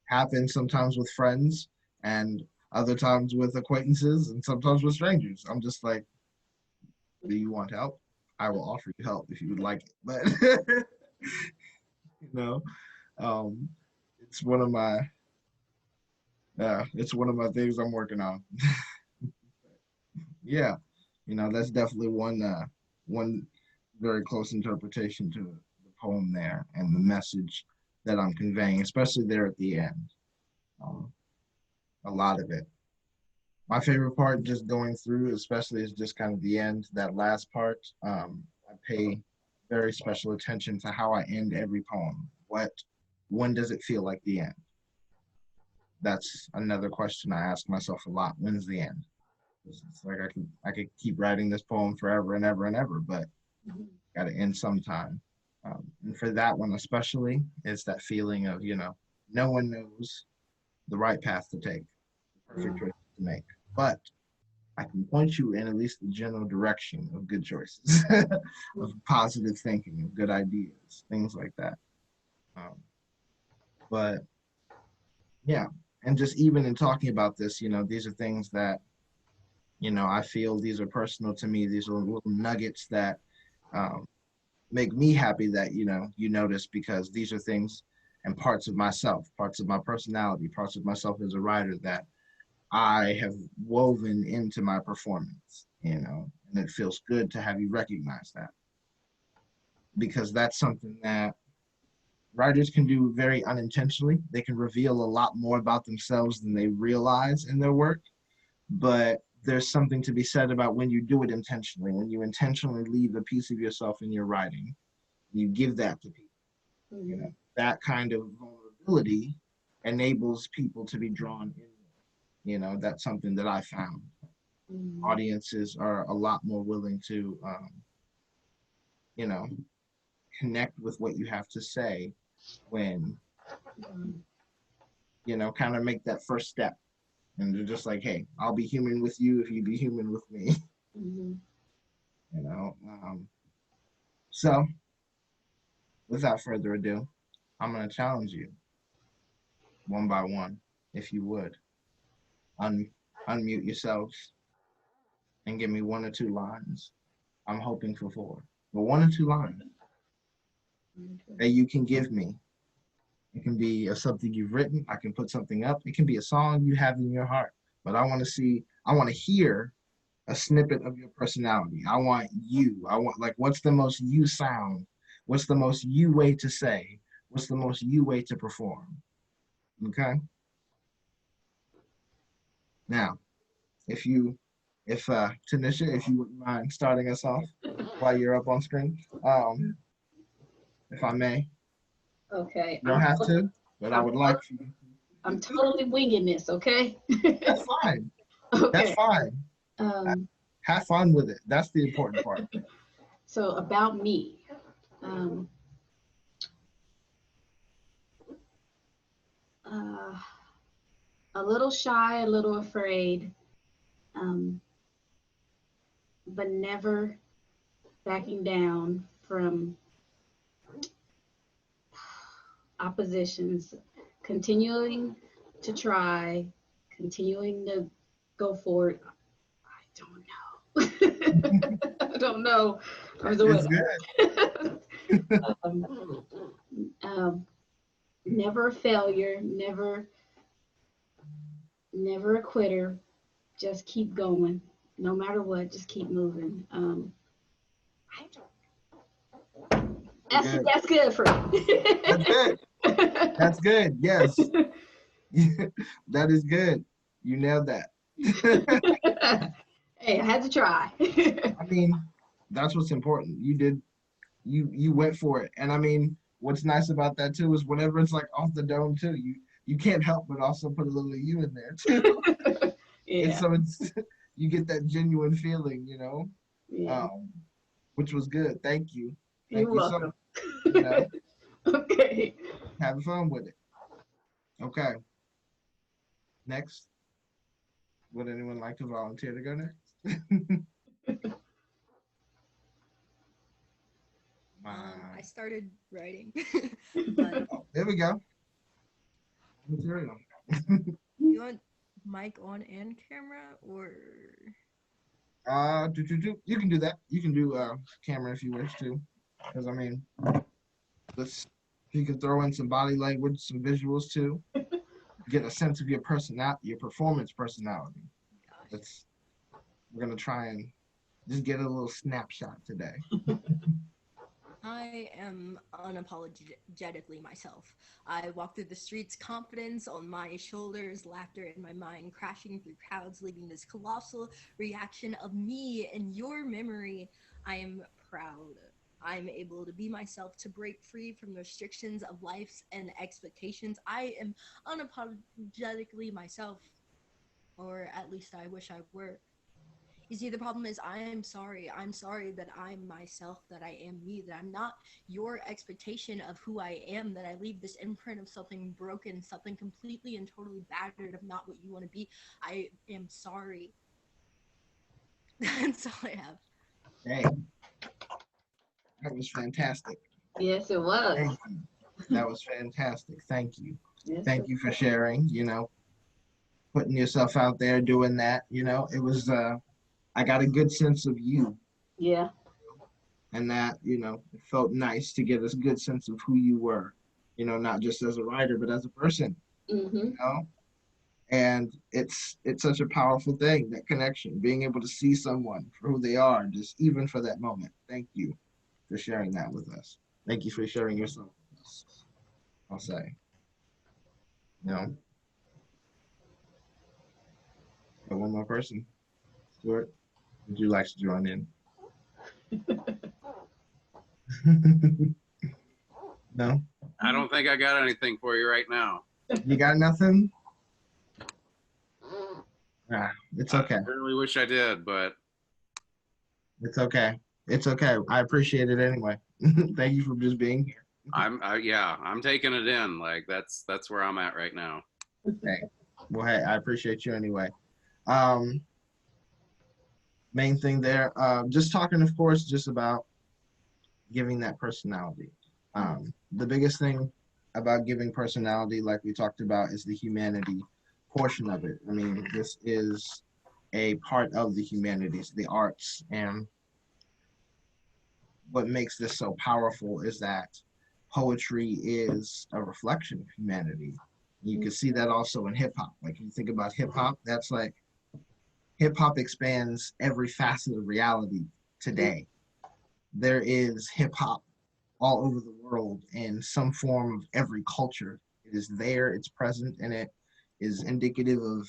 happens sometimes with friends and other times with acquaintances and sometimes with strangers. I'm just like, do you want help? I will offer you help if you would like it. But you know, um, it's one of my it's one of my things I'm working on. Yeah, you know, that's definitely one very close interpretation to the poem there and the message that I'm conveying, especially there at the end. Um, a lot of it. My favorite part just going through, especially, is just kind of the end, that last part. I pay very special attention to how I end every poem. When does it feel like the end? That's another question I ask myself a lot. When's the end? It's like I could keep writing this poem forever and ever and ever, but got to end sometime. And for that one especially, it's that feeling of, you know, no one knows the right path to take, the perfect choice to make, but I can point you in at least the general direction of good choices, of positive thinking, of good ideas, things like that. Um, but yeah, and just even in talking about this, you know, these are things that, you know, I feel these are personal to me. These are little nuggets that um, make me happy that, you know, you notice, because these are things and parts of myself, parts of my personality, parts of myself as a writer that I have woven into my performance, you know, and it feels good to have you recognize that, because that's something that writers can do very unintentionally. They can reveal a lot more about themselves than they realize in their work, but there's something to be said about when you do it intentionally, when you intentionally leave a piece of yourself in your writing, you give that to people, you know, that kind of vulnerability enables people to be drawn in. You know, that's something that I found. Audiences are a lot more willing to, you know, connect with what you have to say when, you know, kind of make that first step. And they're just like, hey, I'll be human with you if you be human with me. Mm-hmm. You know, so without further ado, I'm going to challenge you one by one, if you would. Unmute yourselves and give me 1 or 2 lines. I'm hoping for 4, but 1 or 2 lines that you can give me. It can be something you've written. I can put something up. It can be a song you have in your heart. But I want to hear a snippet of your personality. I want you. I want, like, what's the most you sound? What's the most you way to say? What's the most you way to perform? Okay? Now, if Tanisha, if you wouldn't mind starting us off while you're up on screen, if I may. Okay. You don't have to, but I would like for you. I'm totally winging this, okay? That's fine. Okay. That's fine. Have fun with it. That's the important part. So about me. A little shy, a little afraid, but never backing down from oppositions, continuing to try, continuing to go forward. I don't know. I don't know. It's good. Never a failure, never a quitter. Just keep going. No matter what, just keep moving. That's good for me. That's good. That's good. Yes. That is good. You nailed that. Hey, I had to try. I mean, that's what's important. You went for it. And I mean, what's nice about that too is whenever it's like off the dome too, you can't help but also put a little of you in there too. Yeah. And so you get that genuine feeling, Yeah. which was good. Thank you. You're Thank you so welcome. much. Okay. Have fun with it. Okay. Next. Would anyone like to volunteer to go next? I started writing. But Oh, there we go. Material. you want mic on and camera, or? You can do that. You can do camera if you wish to, because I mean, you can throw in some body language, some visuals too. Get a sense of your personality, your performance personality. We're gonna try and just get a little snapshot today. I am unapologetically myself. I walk through the streets, confidence on my shoulders, laughter in my mind, crashing through crowds, leaving this colossal reaction of me in your memory. I am proud. I'm able to be myself, to break free from the restrictions of life's and expectations. I am unapologetically myself, or at least I wish I were. You see, the problem is I'm sorry. I'm sorry that I'm myself, that I am me, that I'm not your expectation of who I am, that I leave this imprint of something broken, something completely and totally battered, of not what you want to be. I am sorry. That's all I have. Hey, that was fantastic. Yes, it was. Thank you. That was fantastic. Thank you. Yes, Thank you for sharing, putting yourself out there, doing that. It was, I got a good sense of you. Yeah. And that, it felt nice to get a good sense of who you were, not just as a writer, but as a person, Mm-hmm. And it's such a powerful thing, that connection, being able to see someone for who they are, just even for that moment. Thank you for sharing that with us. Thank you for sharing yourself with us, I'll say. Got one more person. Stuart, would you like to join in? No? I don't think I got anything for you right now. You got nothing? It's okay. I really wish I did, but It's okay. It's okay. I appreciate it anyway. Thank you for just being here. I'm taking it in. Like that's where I'm at right now. Okay. Well, hey, I appreciate you anyway. Main thing there, just talking, of course, just about giving that personality. The biggest thing about giving personality, like we talked about, is the humanity portion of it. I mean, this is a part of the humanities, the arts, and what makes this so powerful is that poetry is a reflection of humanity. You can see that also in hip hop. Like, if you think about hip hop, that's like, hip hop expands every facet of reality today. There is hip hop all over the world in some form of every culture. It is there, it's present, and it is indicative of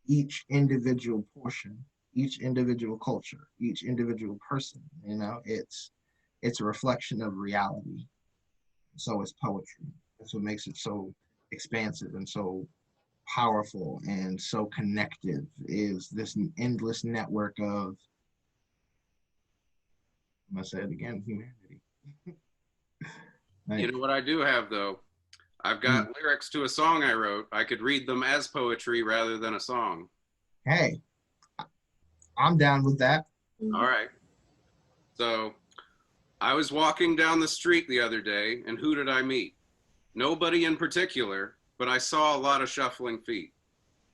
each individual portion, each individual culture, each individual person. It's a reflection of reality. So is poetry. That's what makes it so expansive and so powerful and so connective, is this endless network of, I'm gonna say it again, humanity. You know what I do have though? I've got lyrics to a song I wrote. I could read them as poetry rather than a song. Hey, I'm down with that. All right. So I was walking down the street the other day, and who did I meet? Nobody in particular, but I saw a lot of shuffling feet.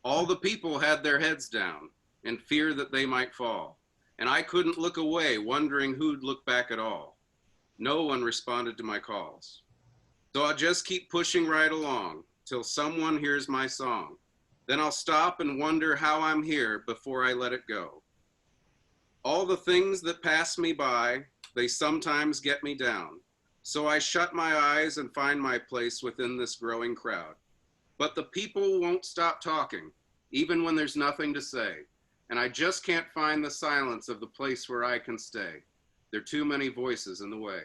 All the people had their heads down in fear that they might fall. And I couldn't look away, wondering who'd look back at all. No one responded to my calls. So I'll just keep pushing right along till someone hears my song. Then I'll stop and wonder how I'm here before I let it go. All the things that pass me by, they sometimes get me down. So I shut my eyes and find my place within this growing crowd. But the people won't stop talking, even when there's nothing to say. And I just can't find the silence of the place where I can stay. There are too many voices in the way.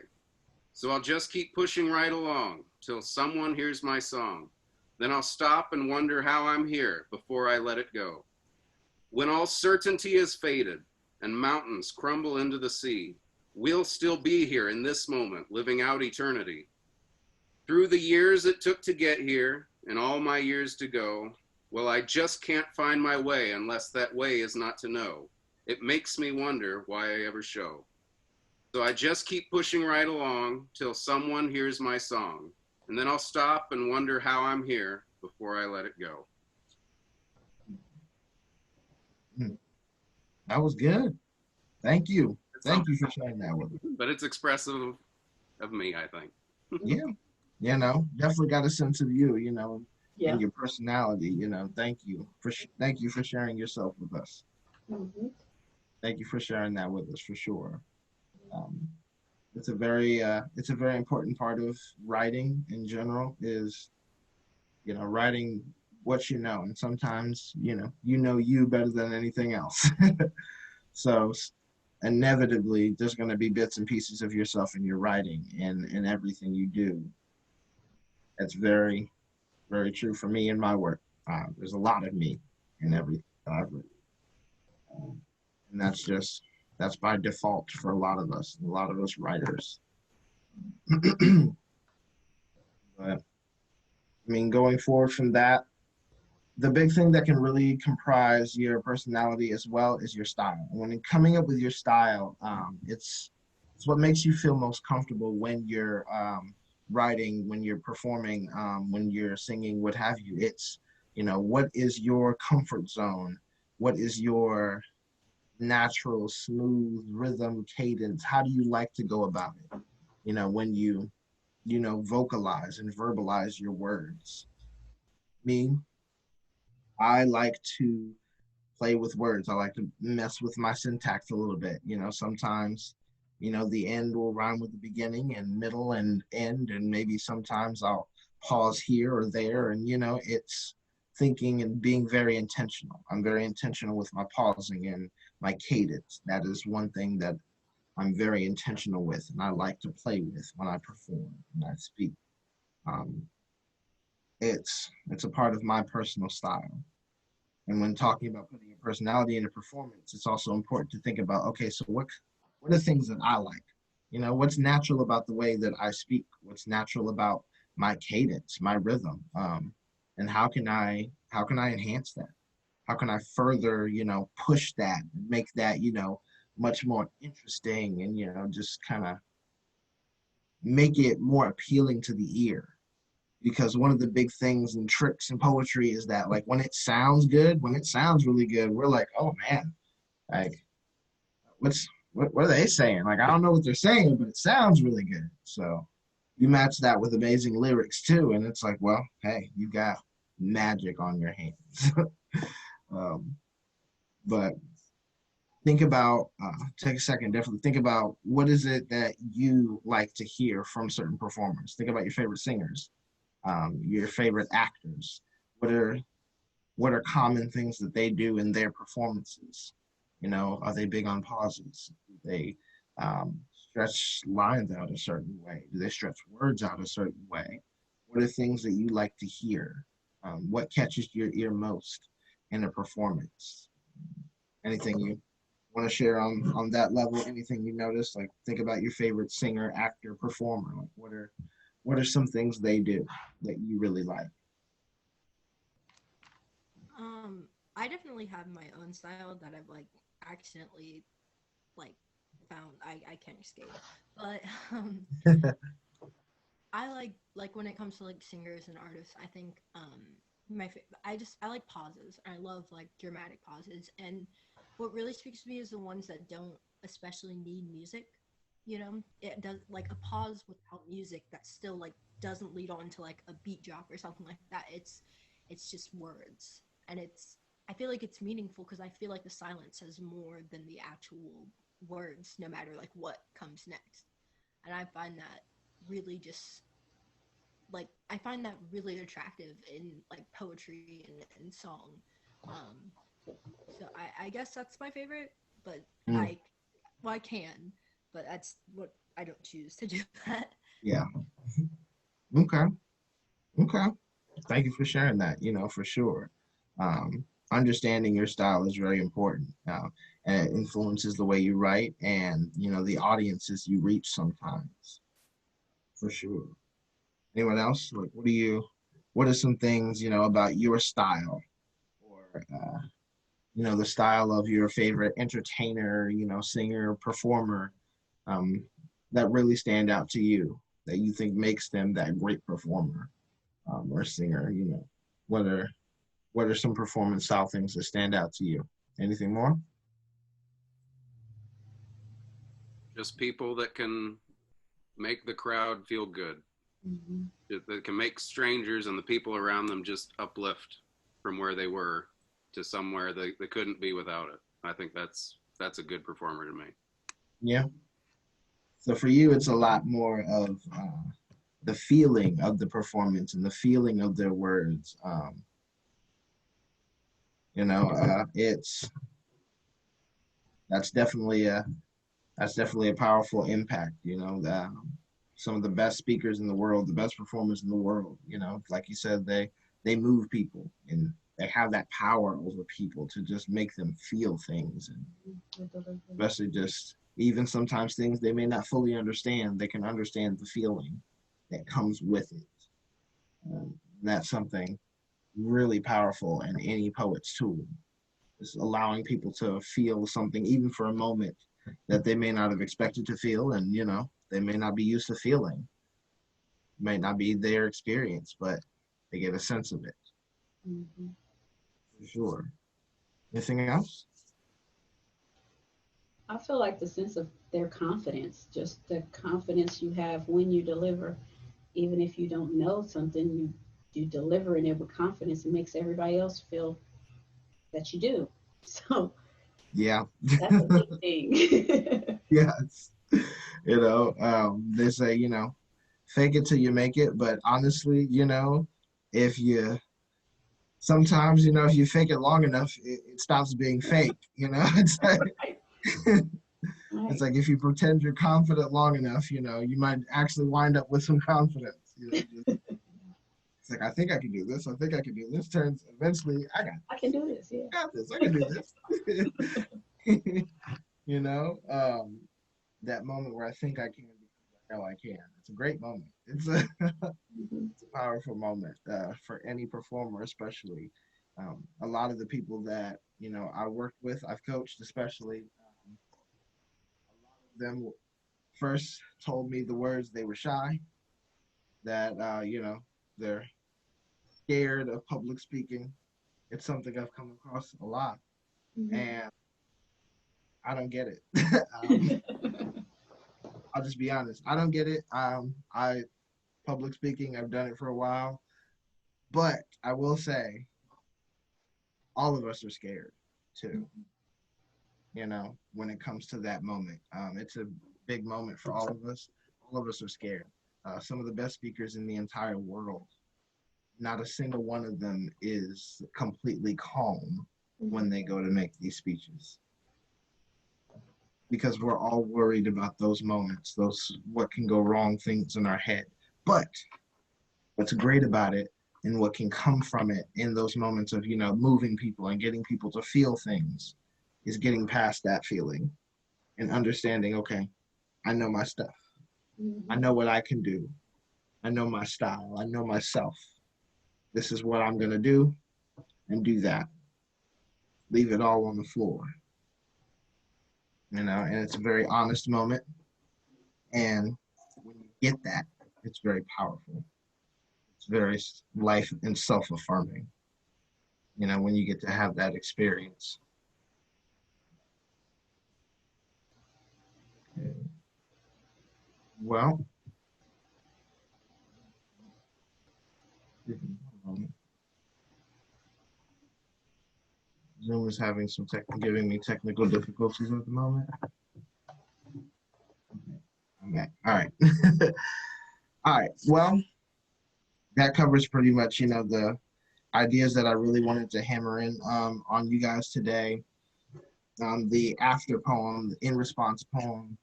So I'll just keep pushing right along till someone hears my song. Then I'll stop and wonder how I'm here before I let it go. When all certainty is faded and mountains crumble into the sea, we'll still be here in this moment, living out eternity. Through the years it took to get here and all my years to go, well, I just can't find my way unless that way is not to know. It makes me wonder why I ever show. So I just keep pushing right along till someone hears my song. And then I'll stop and wonder how I'm here before I let it go. That was good. Thank you. Thank you for sharing that with me. But it's expressive of me, I think. Yeah. You know, definitely got a sense of you, you know, and your personality, you know. Thank you for sharing yourself with us. Mhm. Thank you for sharing that with us for sure. It's a very important part of writing in general is, you know, writing what you know, and sometimes, you know you better than anything else. So inevitably there's going to be bits and pieces of yourself in your writing and in everything you do. That's very, very true for me in my work. There's a lot of me in everything I've written. And that's by default for a lot of us writers. But I mean, going forward from that, the big thing that can really comprise your personality as well is your style. And when coming up with your style, it's what makes you feel most comfortable when you're writing, when you're performing, when you're singing, what have you. It's, you know, what is your comfort zone? What is your natural, smooth rhythm, cadence? How do you like to go about it? You know, when you vocalize and verbalize your words. Me, I like to play with words. I like to mess with my syntax a little bit. You know, sometimes, you know, the end will rhyme with the beginning and middle and end, and maybe sometimes I'll pause here or there. And, you know, it's thinking and being very intentional. I'm very intentional with my pausing and my cadence. That is one thing that I'm very intentional with, and I like to play with when I perform and I speak. It's a part of my personal style. And when talking about putting a personality in a performance, it's also important to think about, okay, so what are things that I like? You know, what's natural about the way that I speak? What's natural about my cadence, my rhythm? And how can I enhance that? How can I further, you know, push that, make that, you know, much more interesting, and, you know, just kind of make it more appealing to the ear? Because one of the big things and tricks in poetry is that, like, when it sounds good, when it sounds really good, we're like, oh man, like, what are they saying? Like, I don't know what they're saying, but it sounds really good. So you match that with amazing lyrics too, and it's like, well, hey, you got magic on your hands. But think about, take a second, definitely think about, what is it that you like to hear from certain performers? Think about your favorite singers, your favorite actors. What are common things that they do in their performances? You know, are they big on pauses? Do they stretch lines out a certain way? Do they stretch words out a certain way? What are things that you like to hear? What catches your ear most in a performance? Anything you want to share on that level? Anything you notice? Like, think about your favorite singer, actor, performer. Like, what are some things they do that you really like? I definitely have my own style that I've like accidentally like found. I can't escape, but I like when it comes to like singers and artists, I think I like pauses. I love like dramatic pauses, and what really speaks to me is the ones that don't especially need music. You know, it does like a pause without music that still like doesn't lead on to like a beat drop or something like that. It's just words, and I feel like it's meaningful because I feel like the silence says more than the actual words, no matter like what comes next. And I find that really just like I find that really attractive in like poetry and song. So I guess that's my favorite, but Mm. I can, but that's what I don't choose to do that. Yeah. Okay. Okay. Thank you for sharing that, for sure. Understanding your style is very important. And it influences the way you write and, the audiences you reach sometimes, for sure. Anyone else? Like, what are some things, about your style or, the style of your favorite entertainer, singer, performer, um, that really stand out to you, that you think makes them that great performer, or singer, what are some performance style things that stand out to you? Anything more? Just people that can make the crowd feel good. That can make strangers and the people around them just uplift from where they were to somewhere they couldn't be without it. I think that's a good performer to me. Yeah. So for you, it's a lot more of the feeling of the performance and the feeling of their words. It's that's definitely a powerful impact. Some of the best speakers in the world, the best performers in the world, like you said, they move people and they have that power over people to just make them feel things, and especially just even sometimes things they may not fully understand, they can understand the feeling that comes with it. That's something really powerful in any poet's tool, is allowing people to feel something even for a moment that they may not have expected to feel, and they may not be used to feeling, might not be their experience, but they get a sense of it. For sure. Anything else? I feel like the sense of their confidence, just the confidence you have when you deliver, even if you don't know something, you deliver in it with confidence. It makes everybody else feel that you do. So Yeah. that's a big thing. Yes. They say, fake it till you make it. But honestly, if you sometimes, if you fake it long enough, it stops being fake. It's like, Right. it's like if you pretend you're confident long enough, you might actually wind up with some confidence. It's like, I think I can do this. I think I can do this. Turns eventually, I can do this. Yeah. I got this. I can do this. That moment where I think I can because I know I can. It's a great moment. It's a, it's a powerful moment for any performer, especially. A lot of the people that I worked with, I've coached, especially. A lot of them first told me the words they were shy, that they're scared of public speaking. It's something I've come across a lot, and I don't get it. I'll just be honest. I don't get it. Public speaking, I've done it for a while, but I will say, all of us are scared too. When it comes to that moment, it's a big moment for all of us. All of us are scared. Some of the best speakers in the entire world, not a single one of them is completely calm when they go to make these speeches, because we're all worried about those moments, those what can go wrong things in our head. But what's great about it and what can come from it in those moments of, moving people and getting people to feel things is getting past that feeling and understanding, okay, I know my stuff. I know what I can do. I know my style. I know myself. This is what I'm going to do, and do that. Leave it all on the floor. And it's a very honest moment. And when you get that, it's very powerful. It's very life and self-affirming, you know, when you get to have that experience. Okay. Well, Zoom is having some giving me technical difficulties at the moment. Okay. All right. All right. Well, that covers pretty much, you know, the ideas that I really wanted to hammer in on you guys today. The after poem, the in response poem,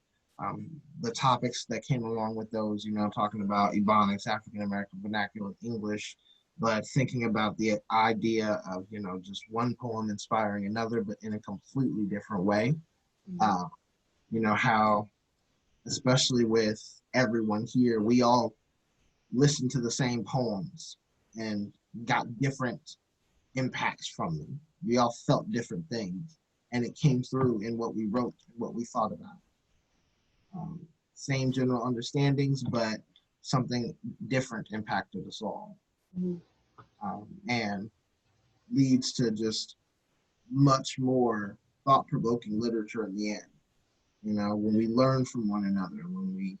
the topics that came along with those, you know, talking about Ebonics, African American vernacular English, but thinking about the idea of, you know, just one poem inspiring another, but in a completely different way. You know, how, especially with everyone here, we all listened to the same poems and got different impacts from them. We all felt different things, and it came through in what we wrote and what we thought about. Same general understandings, but something different impacted us all. And leads to just much more thought-provoking literature in the end. You know, when we learn from one another, when we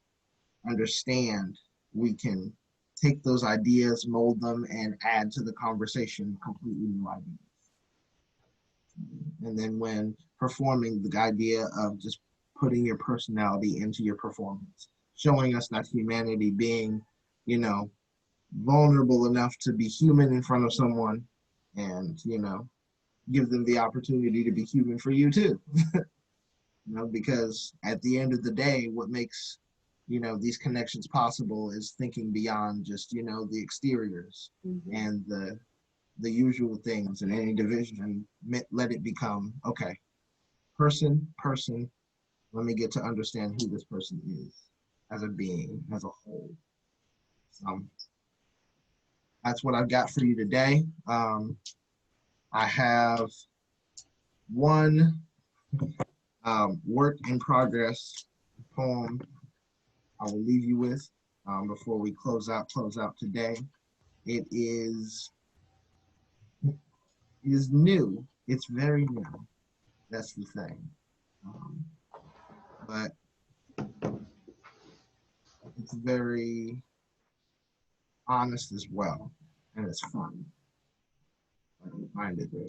understand, we can take those ideas, mold them, and add to the conversation completely new ideas. And then when performing, the idea of just putting your personality into your performance, showing us that humanity, being, you know, vulnerable enough to be human in front of someone, and, you know, give them the opportunity to be human for you too. You know, because at the end of the day, what makes, you know, these connections possible is thinking beyond just, you know, the exteriors and the usual things in any division, and let it become, okay, person, let me get to understand who this person is as a being, as a whole. That's what I've got for you today. I have one work in progress poem I will leave you with before we close out today. It is new. It's very new. That's the thing. But it's very honest as well, and it's fun. I can find it there.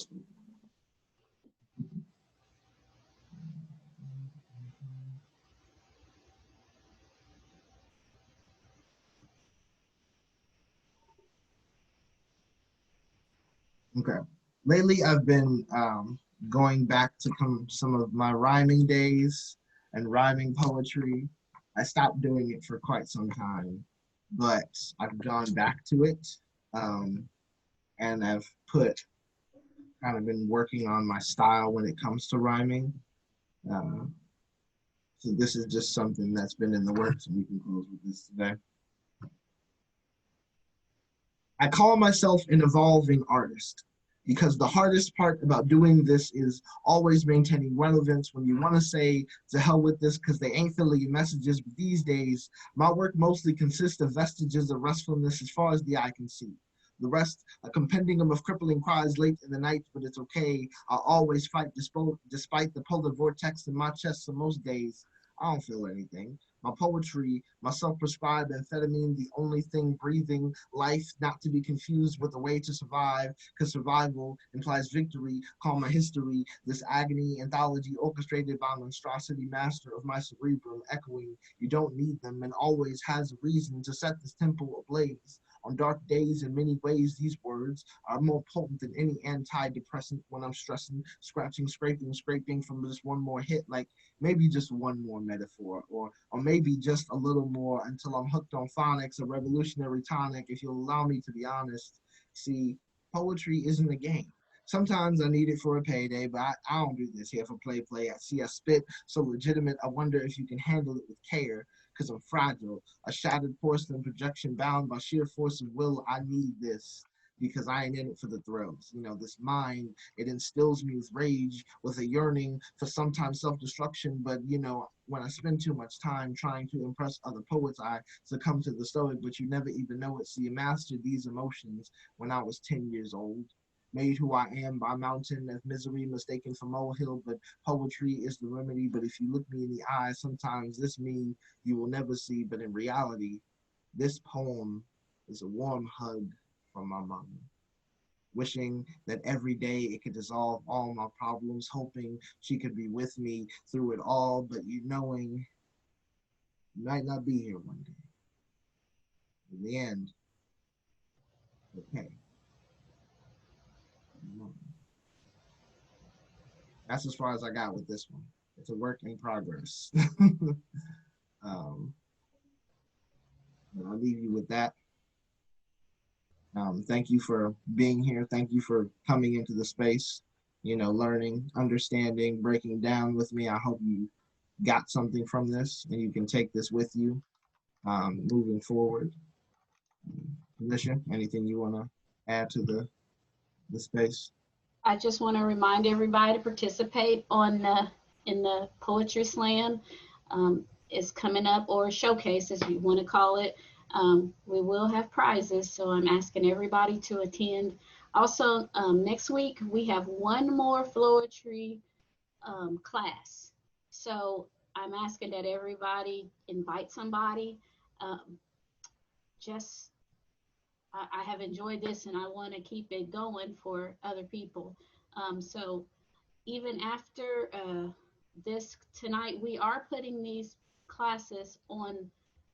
Okay. Lately, I've been going back to some of my rhyming days and rhyming poetry. I stopped doing it for quite some time, but I've gone back to it, and I've kind of been working on my style when it comes to rhyming. So this is just something that's been in the works, and we can close with this today. I call myself an evolving artist because the hardest part about doing this is always maintaining relevance when you want to say to hell with this because they ain't filling your messages. But these days, my work mostly consists of vestiges of restfulness as far as the eye can see. The rest, a compendium of crippling cries late in the night, but it's okay. I'll always fight despite the polar vortex in my chest. So most days, I don't feel anything. My poetry, my self-prescribed amphetamine, the only thing breathing life, not to be confused with a way to survive, because survival implies victory. Call my history, this agony anthology orchestrated by monstrosity, master of my cerebrum, echoing, you don't need them, and always has a reason to set this temple ablaze. On dark days, in many ways, these words are more potent than any antidepressant when I'm stressing, scratching, scraping from just one more hit, like maybe just one more metaphor, or maybe just a little more until I'm hooked on phonics, a revolutionary tonic, if you'll allow me to be honest. See, poetry isn't a game. Sometimes I need it for a payday, but I don't do this here for play. I see I spit so legitimate, I wonder if you can handle it with care. Because I'm fragile, a shattered porcelain projection bound by sheer force of will. I need this. because I ain't in it for the thrills. You know, this mind, it instills me with rage, with a yearning for sometimes self-destruction. But, you know, when I spend too much time trying to impress other poets, I succumb to the stoic, but you never even know it. So you mastered these emotions when I was 10 years old. Made who I am by mountain of misery mistaken for molehill, but poetry is the remedy. But if you look me in the eye, sometimes this me you will never see. But in reality, this poem is a warm hug from my mom. Wishing that every day it could dissolve all my problems, hoping she could be with me through it all, but you knowing you might not be here one day. In the end, okay. That's as far as I got with this one. It's a work in progress. um, but I'll leave you with that. Thank you for being here. Thank you for coming into the space, you know, learning, understanding, breaking down with me. I hope you got something from this and you can take this with you moving forward. Alicia, anything you want to add to the space? I just want to remind everybody to participate in the poetry slam. Is coming up, or showcase as you want to call it. We will have prizes, so I'm asking everybody to attend. Also, next week we have one more Flow-etry class. So I'm asking that everybody invite somebody. Just I have enjoyed this and I want to keep it going for other people. So even after this tonight, we are putting these classes on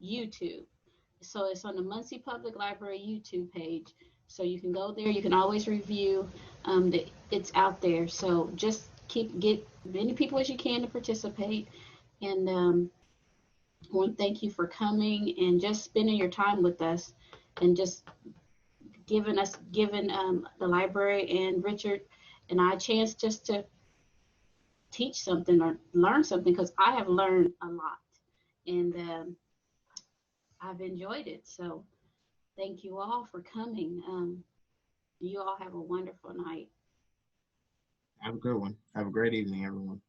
YouTube. So it's on the Muncie Public Library YouTube page. So you can go there. You can always review. It's out there. So just get many people as you can to participate. And I want to thank you for coming and just spending your time with us and just giving the library and Richard and I a chance just to teach something or learn something, because I have learned a lot and I've enjoyed it. So thank you all for coming. You all have a wonderful night. Have a good one. Have a great evening, everyone.